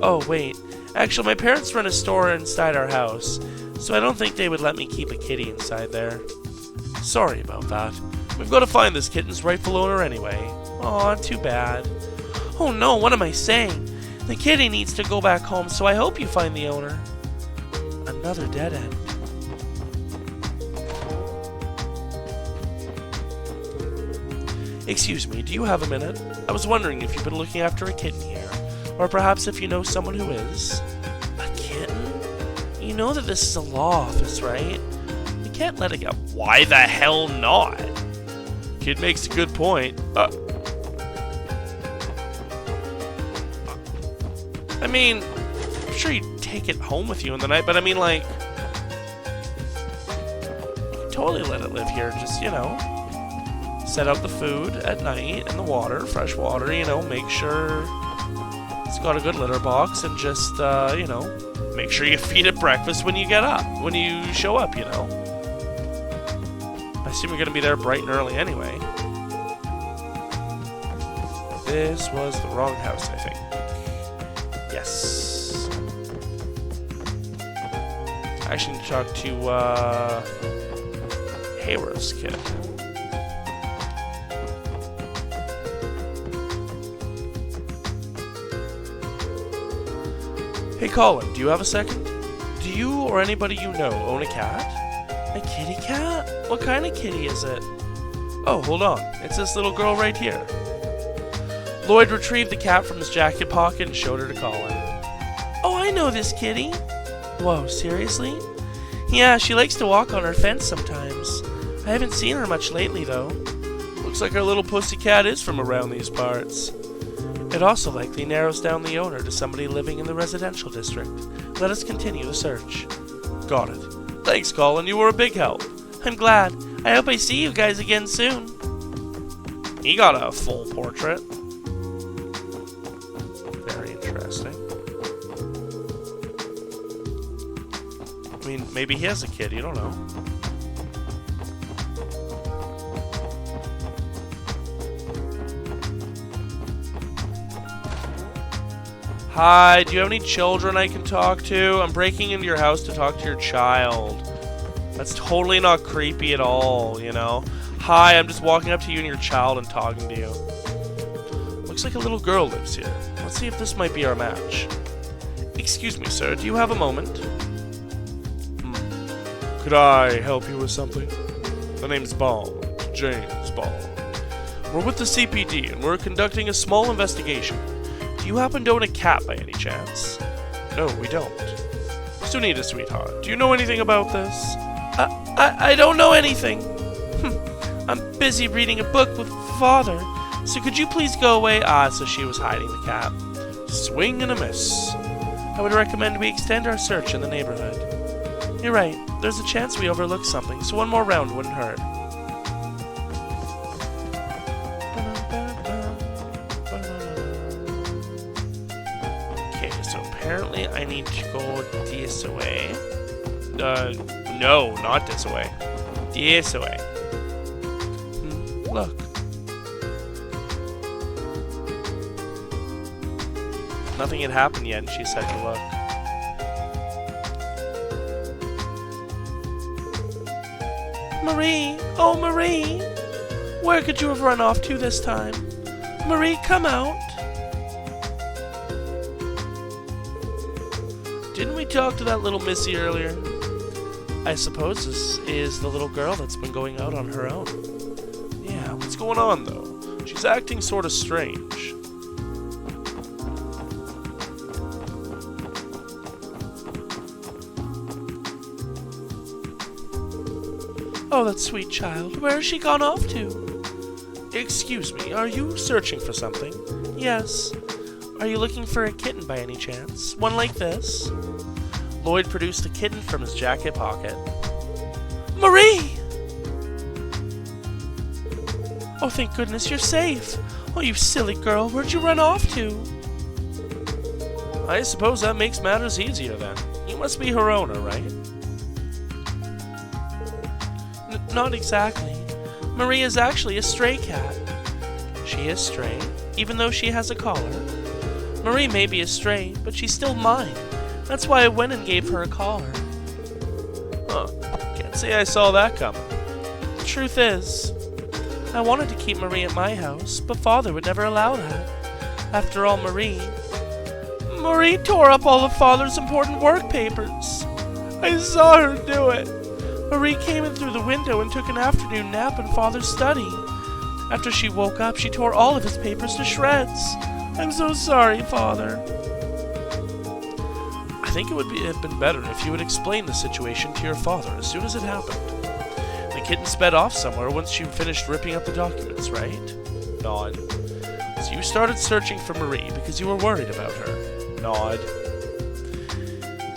Oh, wait. Actually, my parents run a store inside our house, so I don't think they would let me keep a kitty inside there. Sorry about that. We've got to find this kitten's rightful owner anyway. Aw, too bad. Oh no, what am I saying? The kitty needs to go back home, so I hope you find the owner. Another dead end. Excuse me, do you have a minute? I was wondering if you've been looking after a kitten here, or perhaps if you know someone who is. A kitten? You know that this is a law office, right? You can't let it go. Why the hell not? Kid makes a good point. I mean, I'm sure you'd take it home with you in the night, but I mean, like, you can totally let it live here. Just, you know, set out the food at night and the water, fresh water, you know, make sure it's got a good litter box, and just, you know, make sure you feed it breakfast when you get up, when you show up, you know. I assume you're going to be there bright and early anyway. This was the wrong house, I think. Yes. I actually need to talk to, Hayworth's kid. Hey Colin, do you have a second? Do you or anybody you know own a cat? A kitty cat? What kind of kitty is it? Oh, hold on. It's this little girl right here. Lloyd retrieved the cat from his jacket pocket and showed her to Colin. Oh, I know this kitty. Whoa, seriously? Yeah, she likes to walk on our fence sometimes. I haven't seen her much lately, though. Looks like our little pussycat is from around these parts. It also likely narrows down the owner to somebody living in the residential district. Let us continue the search. Got it. Thanks, Colin. You were a big help. I'm glad. I hope I see you guys again soon. He got a full portrait. Very interesting. I mean, maybe he has a kid. You don't know. Hi, do you have any children I can talk to? I'm breaking into your house to talk to your child. That's totally not creepy at all, you know? Hi, I'm just walking up to you and your child and talking to you. Looks like a little girl lives here. Let's see if this might be our match. Excuse me, sir, do you have a moment? Could I help you with something? The name's Bond, James Bond. We're with the CPD and we're conducting a small investigation. Do you happen to own a cat by any chance? No, we don't. Sunita, sweetheart, do you know anything about this? I don't know anything. I'm busy reading a book with Father, so could you please go away? So she was hiding the cat. Swing and a miss. I would recommend we extend our search in the neighborhood. You're right, there's a chance we overlooked something, so one more round wouldn't hurt. Apparently, I need to go this way. No, not this way. This way. Look. Nothing had happened yet, and she said to look. Marie! Oh, Marie! Where could you have run off to this time? Marie, come out! Didn't we talk to that little missy earlier? I suppose this is the little girl that's been going out on her own. Yeah, what's going on, though? She's acting sort of strange. Oh, that sweet child. Where has she gone off to? Excuse me, are you searching for something? Yes. Are you looking for a kitten by any chance? One like this? Lloyd produced a kitten from his jacket pocket. Marie! Oh, thank goodness you're safe. Oh, you silly girl, where'd you run off to? I suppose that makes matters easier then. You must be her owner, right? Not exactly. Marie is actually a stray cat. She is stray, even though she has a collar. Marie may be a stray, but she's still mine. That's why I went and gave her a collar. Huh. Can't say I saw that coming. The truth is, I wanted to keep Marie at my house, but Father would never allow that. After all, Marie tore up all of Father's important work papers. I saw her do it. Marie came in through the window and took an afternoon nap in Father's study. After she woke up, she tore all of his papers to shreds. I'm so sorry, Father. I think it would have been better if you would explain the situation to your father as soon as it happened. The kitten sped off somewhere once you finished ripping up the documents, right? Nod. So you started searching for Marie because you were worried about her. Nod.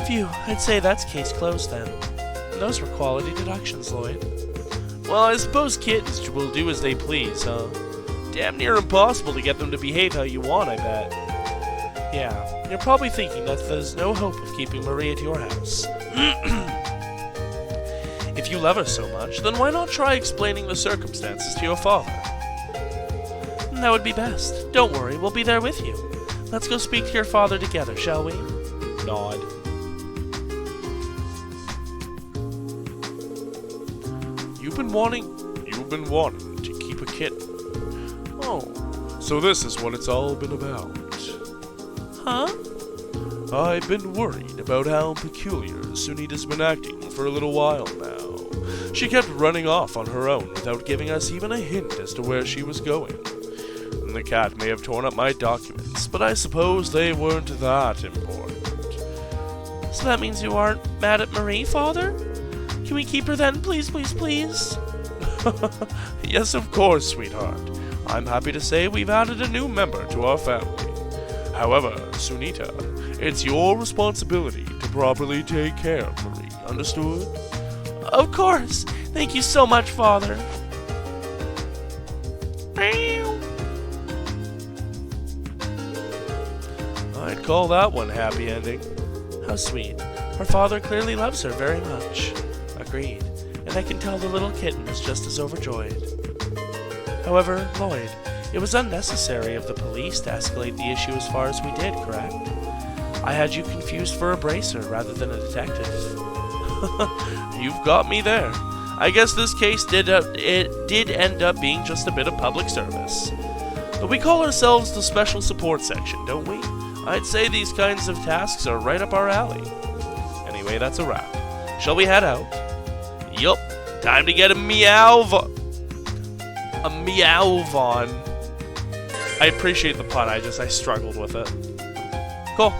Phew, I'd say that's case closed then. And those were quality deductions, Lloyd. Well, I suppose kids will do as they please, huh? Damn near impossible to get them to behave how you want, I bet. Yeah, you're probably thinking that there's no hope of keeping Marie at your house. If you love her so much, then why not try explaining the circumstances to your father? That would be best. Don't worry, we'll be there with you. Let's go speak to your father together, shall we? Nod. You've been wanting to keep a kitten. Oh, so this is what it's all been about. Huh? I've been worried about how peculiar Sunita's been acting for a little while now. She kept running off on her own without giving us even a hint as to where she was going. and the cat may have torn up my documents, but I suppose they weren't that important. So that means you aren't mad at Marie, Father? Can we keep her then, please, please, please? Yes, of course, sweetheart. I'm happy to say we've added a new member to our family. However, Sunita, it's your responsibility to properly take care of Marie, understood? Of course. Thank you so much, Father. I'd call that one happy ending. How sweet. Her father clearly loves her very much. Agreed. And I can tell the little kitten is just as overjoyed. However, Lloyd, it was unnecessary of the police to escalate the issue as far as we did, correct? I had you confused for a bracer rather than a detective. You've got me there. I guess this case did end up being just a bit of public service. But we call ourselves the Special Support Section, don't we? I'd say these kinds of tasks are right up our alley. Anyway, that's a wrap. Shall we head out? Yup, time to get a meow-von. I appreciate the pun, I struggled with it. Cool.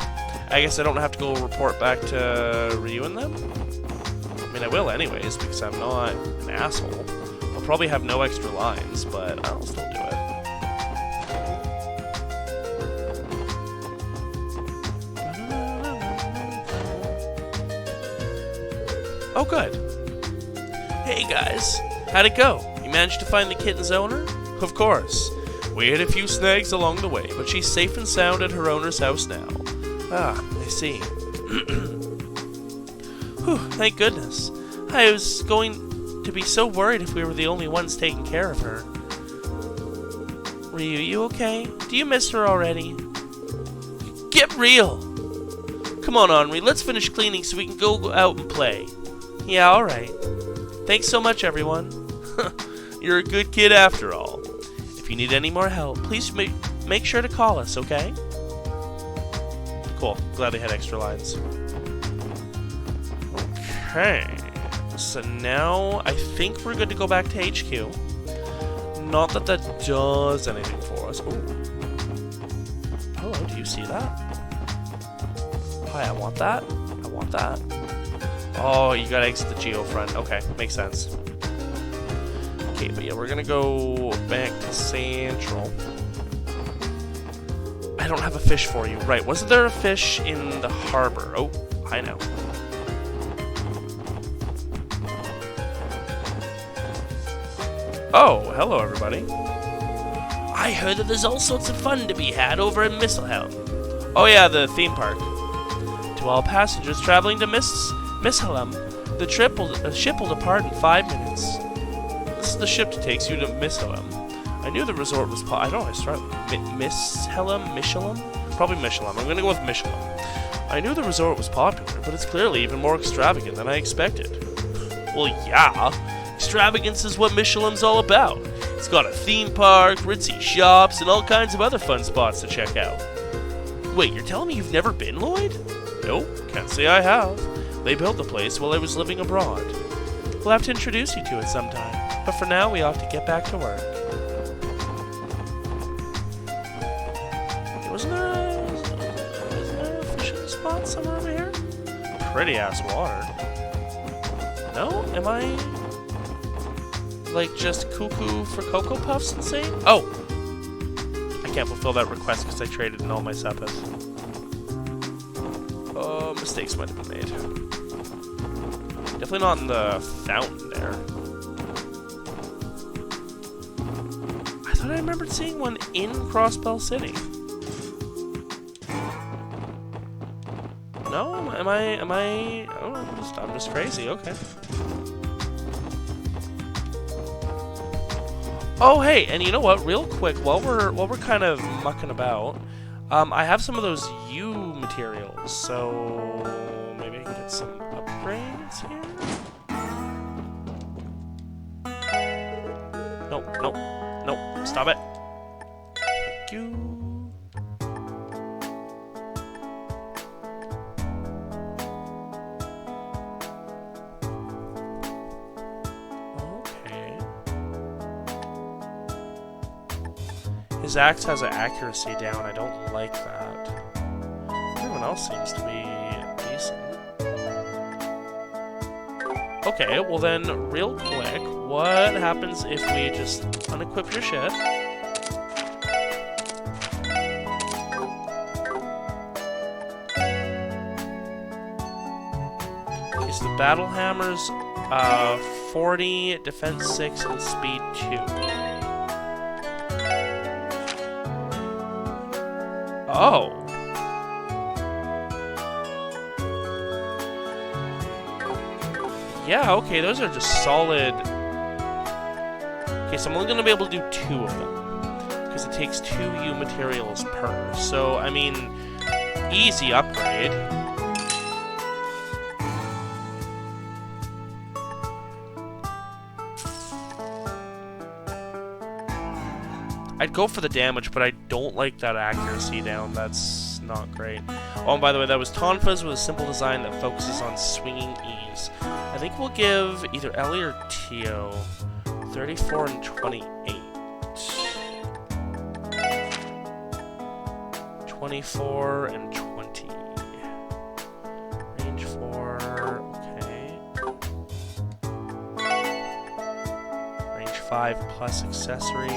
I guess I don't have to go report back to Ryu and them? I mean, I will anyways, because I'm not an asshole. I'll probably have no extra lines, but I'll still do it. Oh, good. Hey, guys. How'd it go? You managed to find the kitten's owner? Of course. We had a few snags along the way, but she's safe and sound at her owner's house now. Ah, I see. Whew, thank goodness. I was going to be so worried if we were the only ones taking care of her. Ryu, you okay? Do you miss her already? Get real! Come on, Henri, let's finish cleaning so we can go out and play. Yeah, alright. Thanks so much, everyone. You're a good kid after all. If you need any more help, please make sure to call us, okay? Cool. Glad they had extra lines. Okay. So now I think we're good to go back to HQ. Not that that does anything for us. Ooh. Hello, do you see that? Hi, I want that. I want that. Oh, you gotta exit the geofront. Okay, makes sense. Okay, but yeah, we're gonna go back to Central. I don't have a fish for you. Right, wasn't there a fish in the harbor? Oh, I know. Oh, hello everybody. I heard that there's all sorts of fun to be had over at Misselhelm. Oh yeah, the theme park. To all passengers traveling to Misselhelm, the ship will depart in 5 minutes. This is the ship that takes you to Misselhelm. I knew the resort was I don't know, I start Misselhelm? Probably Misselhelm. I'm gonna go with Misselhelm. I knew the resort was popular, but it's clearly even more extravagant than I expected. Well, yeah. Extravagance is what Misselhelm's all about. It's got a theme park, ritzy shops, and all kinds of other fun spots to check out. Wait, you're telling me you've never been, Lloyd? Nope, can't say I have. They built the place while I was living abroad. We'll have to introduce you to it sometime, but for now we ought to get back to work. Wasn't there a fishing spot somewhere over here? Pretty ass water. No? Am I like just cuckoo for Cocoa Puffs insane? Oh! I can't fulfill that request because I traded in all my seppas. Oh, mistakes might have been made. Definitely not in the fountain there. I thought I remembered seeing one in Crossbell City. No? Am I? Oh, I'm just crazy. Okay. Oh, hey, and you know what? Real quick, while we're kind of mucking about, I have some of those U materials, so maybe I can get some upgrades here. Nope, nope, nope. Stop it. Thank you. His axe has an accuracy down. I don't like that. Everyone else seems to be decent. Okay, well then, real quick, what happens if we just unequip your shit? Okay, so the battle hammers, 40, defense 6, and speed 2. Oh. Yeah, okay, those are just solid. Okay, so I'm only going to be able to do 2 of them, because it takes 2 U materials per. So, I mean, easy upgrade. I'd go for the damage, but I don't like that accuracy down. That's not great. Oh, and by the way, that was Tonfa's with a simple design that focuses on swinging ease. I think we'll give either Ellie or Tio 34 and 28. 24 and 20. Range 4, okay. Range 5 plus accessory,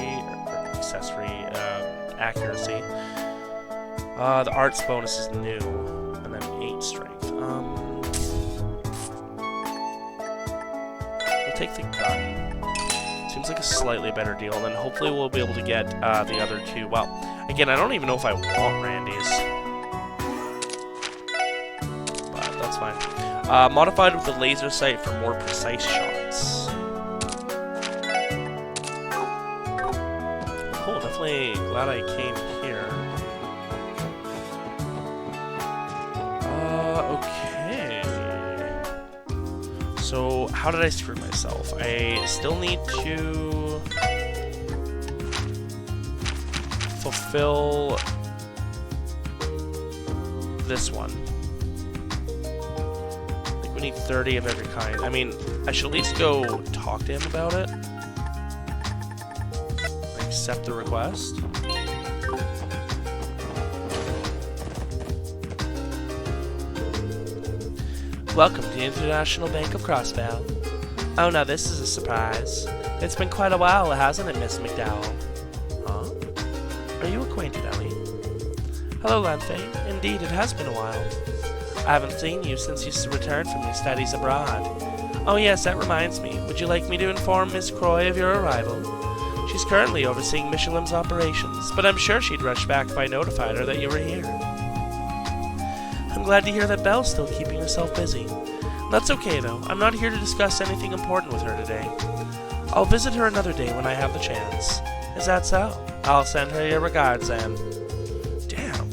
accuracy. The arts bonus is new, and then 8 strength. We'll take the gun. Seems like a slightly better deal, and then hopefully we'll be able to get the other 2. Well, again, I don't even know if I want Randy's, but that's fine. Modified with the laser sight for more precise shots. Cool, definitely glad I came here. Okay. So, how did I screw myself? I still need to fulfill this one. I think we need 30 of every kind. I mean, I should at least go talk to him about it. Accept the request. Welcome to the International Bank of Crossbell. Oh, now this is a surprise. It's been quite a while, hasn't it, Miss McDowell? Huh? Are you acquainted, Ellie? Hello, Lanfay. Indeed, it has been a while. I haven't seen you since you returned from your studies abroad. Oh yes, that reminds me. Would you like me to inform Miss Croy of your arrival? She's currently overseeing Michelin's operations, but I'm sure she'd rush back if I notified her that you were here. I'm glad to hear that Belle's still keeping herself busy. That's okay, though. I'm not here to discuss anything important with her today. I'll visit her another day when I have the chance. Is that so? I'll send her your regards, then. Damn,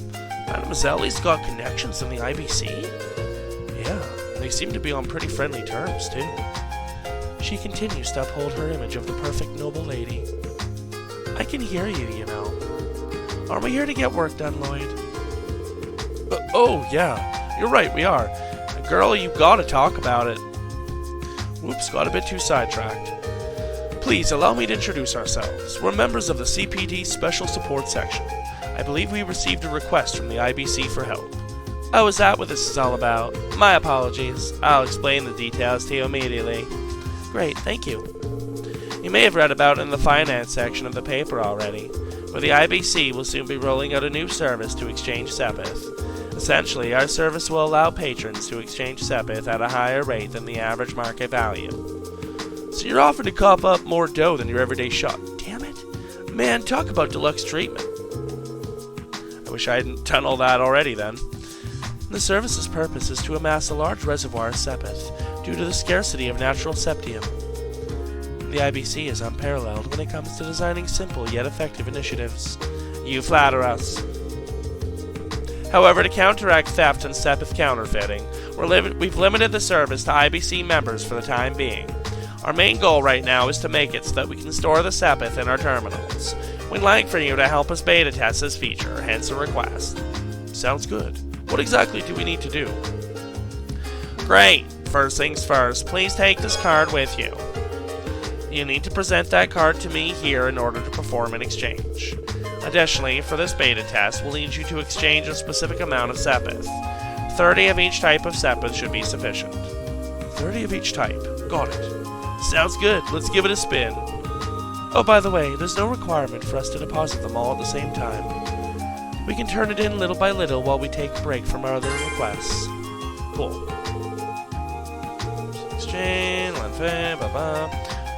Mademoiselle's got connections in the IBC? Yeah, they seem to be on pretty friendly terms, too. She continues to uphold her image of the perfect noble lady. I can hear you, you know. Aren't we here to get work done, Lloyd? Oh, yeah. You're right, we are. And girl, you gotta talk about it. Whoops, got a bit too sidetracked. Please, allow me to introduce ourselves. We're members of the CPD Special Support Section. I believe we received a request from the IBC for help. Oh, is that what this is all about? My apologies. I'll explain the details to you immediately. Great, thank you. You may have read about it in the finance section of the paper already, but the IBC will soon be rolling out a new service to exchange Sepith. Essentially, our service will allow patrons to exchange Sepith at a higher rate than the average market value. So you're offering to cough up more dough than your everyday shop. Damn it. Man, talk about deluxe treatment. I wish I hadn't done all that already then. The service's purpose is to amass a large reservoir of Sepith due to the scarcity of natural septium. The IBC is unparalleled when it comes to designing simple yet effective initiatives. You flatter us. However, to counteract theft and Sepith counterfeiting, we've limited the service to IBC members for the time being. Our main goal right now is to make it so that we can store the Sepith in our terminals. We'd like for you to help us beta test this feature, hence a request. Sounds good. What exactly do we need to do? Great. First things first, please take this card with you. You need to present that card to me here in order to perform an exchange. Additionally, for this beta test, we'll need you to exchange a specific amount of sepith. 30 of each type of sepith should be sufficient. 30 of each type. Got it. Sounds good. Let's give it a spin. Oh, by the way, there's no requirement for us to deposit them all at the same time. We can turn it in little by little while we take a break from our other requests. Cool. Exchange,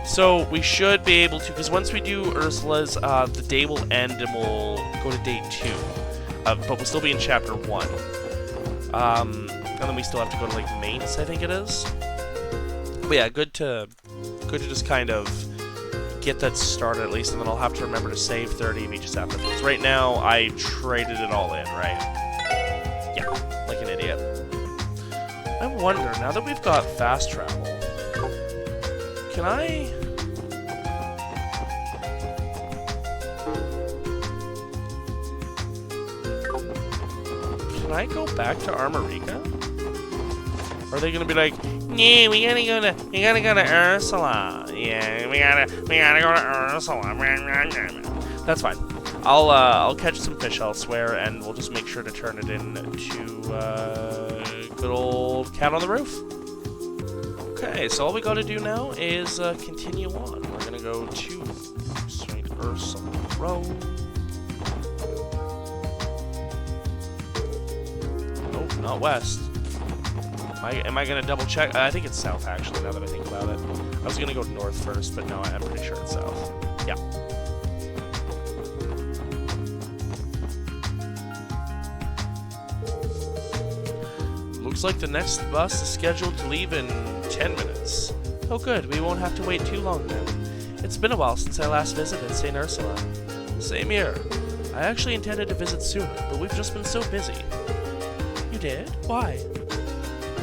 so we should be able to, because once we do Ursula's, the day will end and we'll go to day 2. But we'll still be in chapter 1. And then we still have to go to, like, mates, I think it is. But yeah, good to just kind of get that started at least, and then I'll have to remember to save 30 of each sepith. Because right now, I traded it all in, right? Yeah, like an idiot. I wonder, now that we've got fast travel, can I go back to Armorica? Or are they gonna be like, yeah, we gotta go to Ursula. Yeah, we gotta go to Ursula. That's fine. I'll catch some fish elsewhere, and we'll just make sure to turn it in to good old Cat on the Roof. Okay, so all we gotta do now is continue on. We're gonna go to St. Ursula Road. Nope, not west. Am I gonna double check? I think it's south, actually, now that I think about it. I was gonna go north first, but no, I'm pretty sure it's south. Yeah. Looks like the next bus is scheduled to leave in 10 minutes. Oh good, we won't have to wait too long then. It's been a while since I last visited St. Ursula. Same here. I actually intended to visit sooner, but we've just been so busy. You did? Why?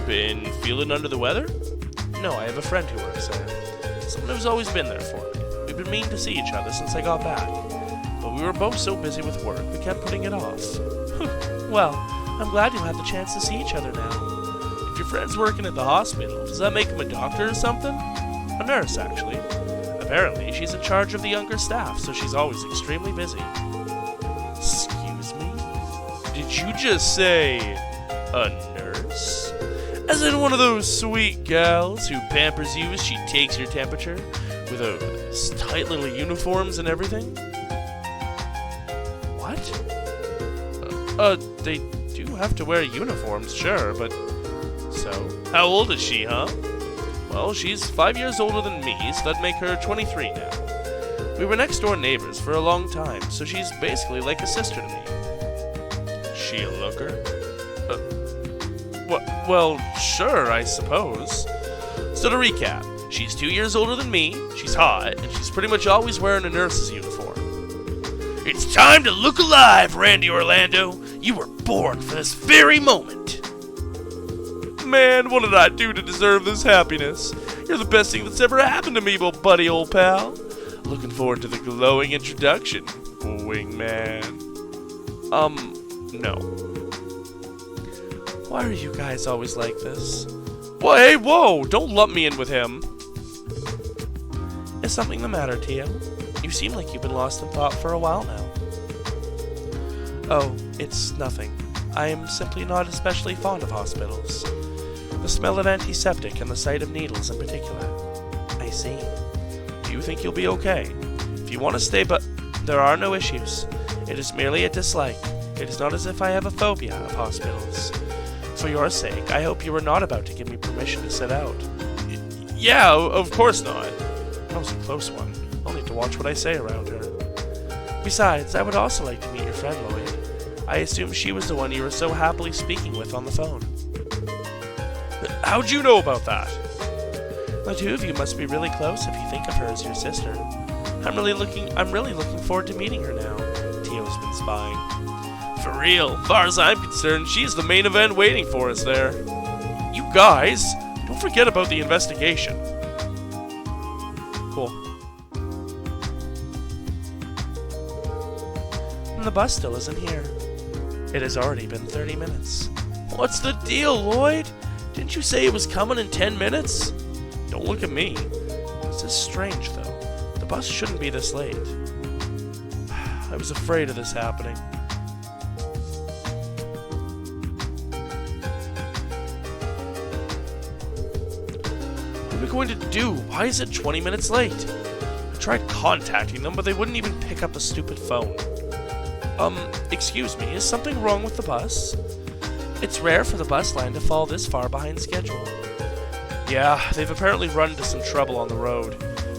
Been feeling under the weather? No, I have a friend who works there. Someone who's always been there for me. We've been meaning to see each other since I got back. But we were both so busy with work, we kept putting it off. Well, I'm glad you had the chance to see each other now. If your friend's working at the hospital, does that make him a doctor or something? A nurse, actually. Apparently, she's in charge of the younger staff, so she's always extremely busy. Excuse me? Did you just say a nurse? As in one of those sweet gals who pampers you as she takes your temperature, with those tight little uniforms and everything? What? They do have to wear uniforms, sure, but... So, how old is she, huh? Well, she's 5 years older than me, so that'd make her 23 now. We were next-door neighbors for a long time, so she's basically like a sister to me. She a looker? Well, sure, I suppose. So to recap, she's 2 years older than me, she's hot, and she's pretty much always wearing a nurse's uniform. It's time to look alive, Randy Orlando. You were born for this very moment. Man, what did I do to deserve this happiness? You're the best thing that's ever happened to me, buddy, old pal. Looking forward to the glowing introduction, wingman. No. Why are you guys always like this? Well, hey, whoa! Don't lump me in with him. Is something the matter, Tio? You seem like you've been lost in thought for a while now. Oh, it's nothing. I am simply not especially fond of hospitals. The smell of antiseptic and the sight of needles in particular. I see. Do you think you'll be okay? If you want to stay, but there are no issues. It is merely a dislike. It is not as if I have a phobia of hospitals. For your sake, I hope you were not about to give me permission to sit out. Yeah, of course not. That was a close one. I'll need to watch what I say around her. Besides, I would also like to meet your friend, Lloyd. I assume she was the one you were so happily speaking with on the phone. How'd you know about that? The two of you must be really close if you think of her as your sister. I'm really looking forward to meeting her now. Tio's been spying. For real, far as I'm concerned, she's the main event waiting for us there. You guys, don't forget about the investigation. Cool. And the bus still isn't here. It has already been 30 minutes. What's the deal, Lloyd? Didn't you say it was coming in 10 minutes? Don't look at me. This is strange, though. The bus shouldn't be this late. I was afraid of this happening. What are we going to do? Why is it 20 minutes late? I tried contacting them, but they wouldn't even pick up the stupid phone. Excuse me, is something wrong with the bus? It's rare for the bus line to fall this far behind schedule. Yeah, they've apparently run into some trouble on the road.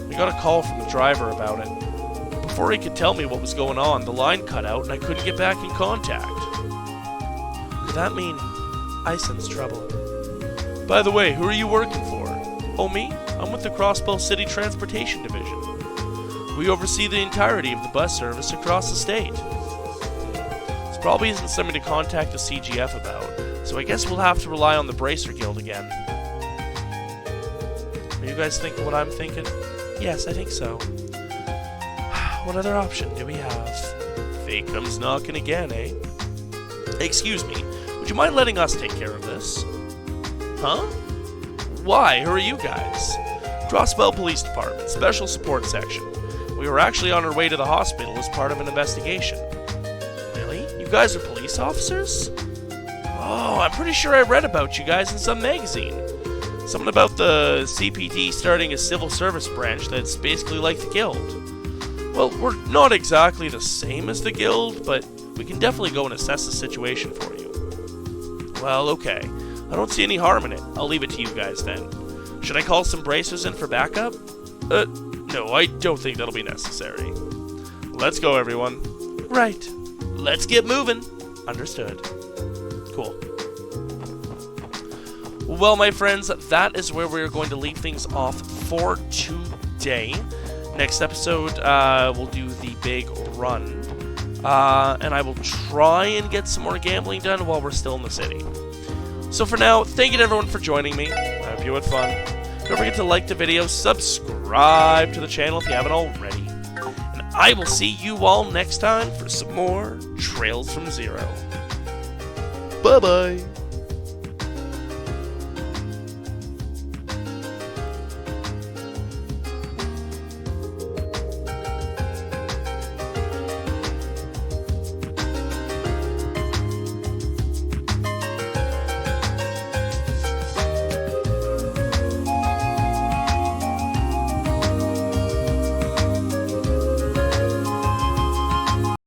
We got a call from the driver about it. Before he could tell me what was going on, the line cut out and I couldn't get back in contact. Could that mean I sense trouble? By the way, who are you working for? Oh, me? I'm with the Crossbell City Transportation Division. We oversee the entirety of the bus service across the state. This probably isn't something to contact the CGF about, so I guess we'll have to rely on the Bracer Guild again. Are you guys thinking what I'm thinking? Yes, I think so. What other option do we have? Fate comes knocking again, eh? Excuse me, would you mind letting us take care of this? Huh? Why? Who are you guys? Crossbell Police Department, Special Support Section. We were actually on our way to the hospital as part of an investigation. Really? You guys are police officers? Oh, I'm pretty sure I read about you guys in some magazine. Something about the CPD starting a civil service branch that's basically like the Guild. Well, we're not exactly the same as the Guild, but we can definitely go and assess the situation for you. Well, okay. I don't see any harm in it. I'll leave it to you guys then. Should I call some bracers in for backup? No, I don't think that'll be necessary. Let's go, everyone. Right. Let's get moving. Understood. Cool. Well, my friends, that is where we're going to leave things off for today. Next episode, we'll do the big run. And I will try and get some more gambling done while we're still in the city. So for now, thank you to everyone for joining me. I hope you had fun. Don't forget to like the video, subscribe to the channel if you haven't already. And I will see you all next time for some more Trails from Zero. Bye-bye.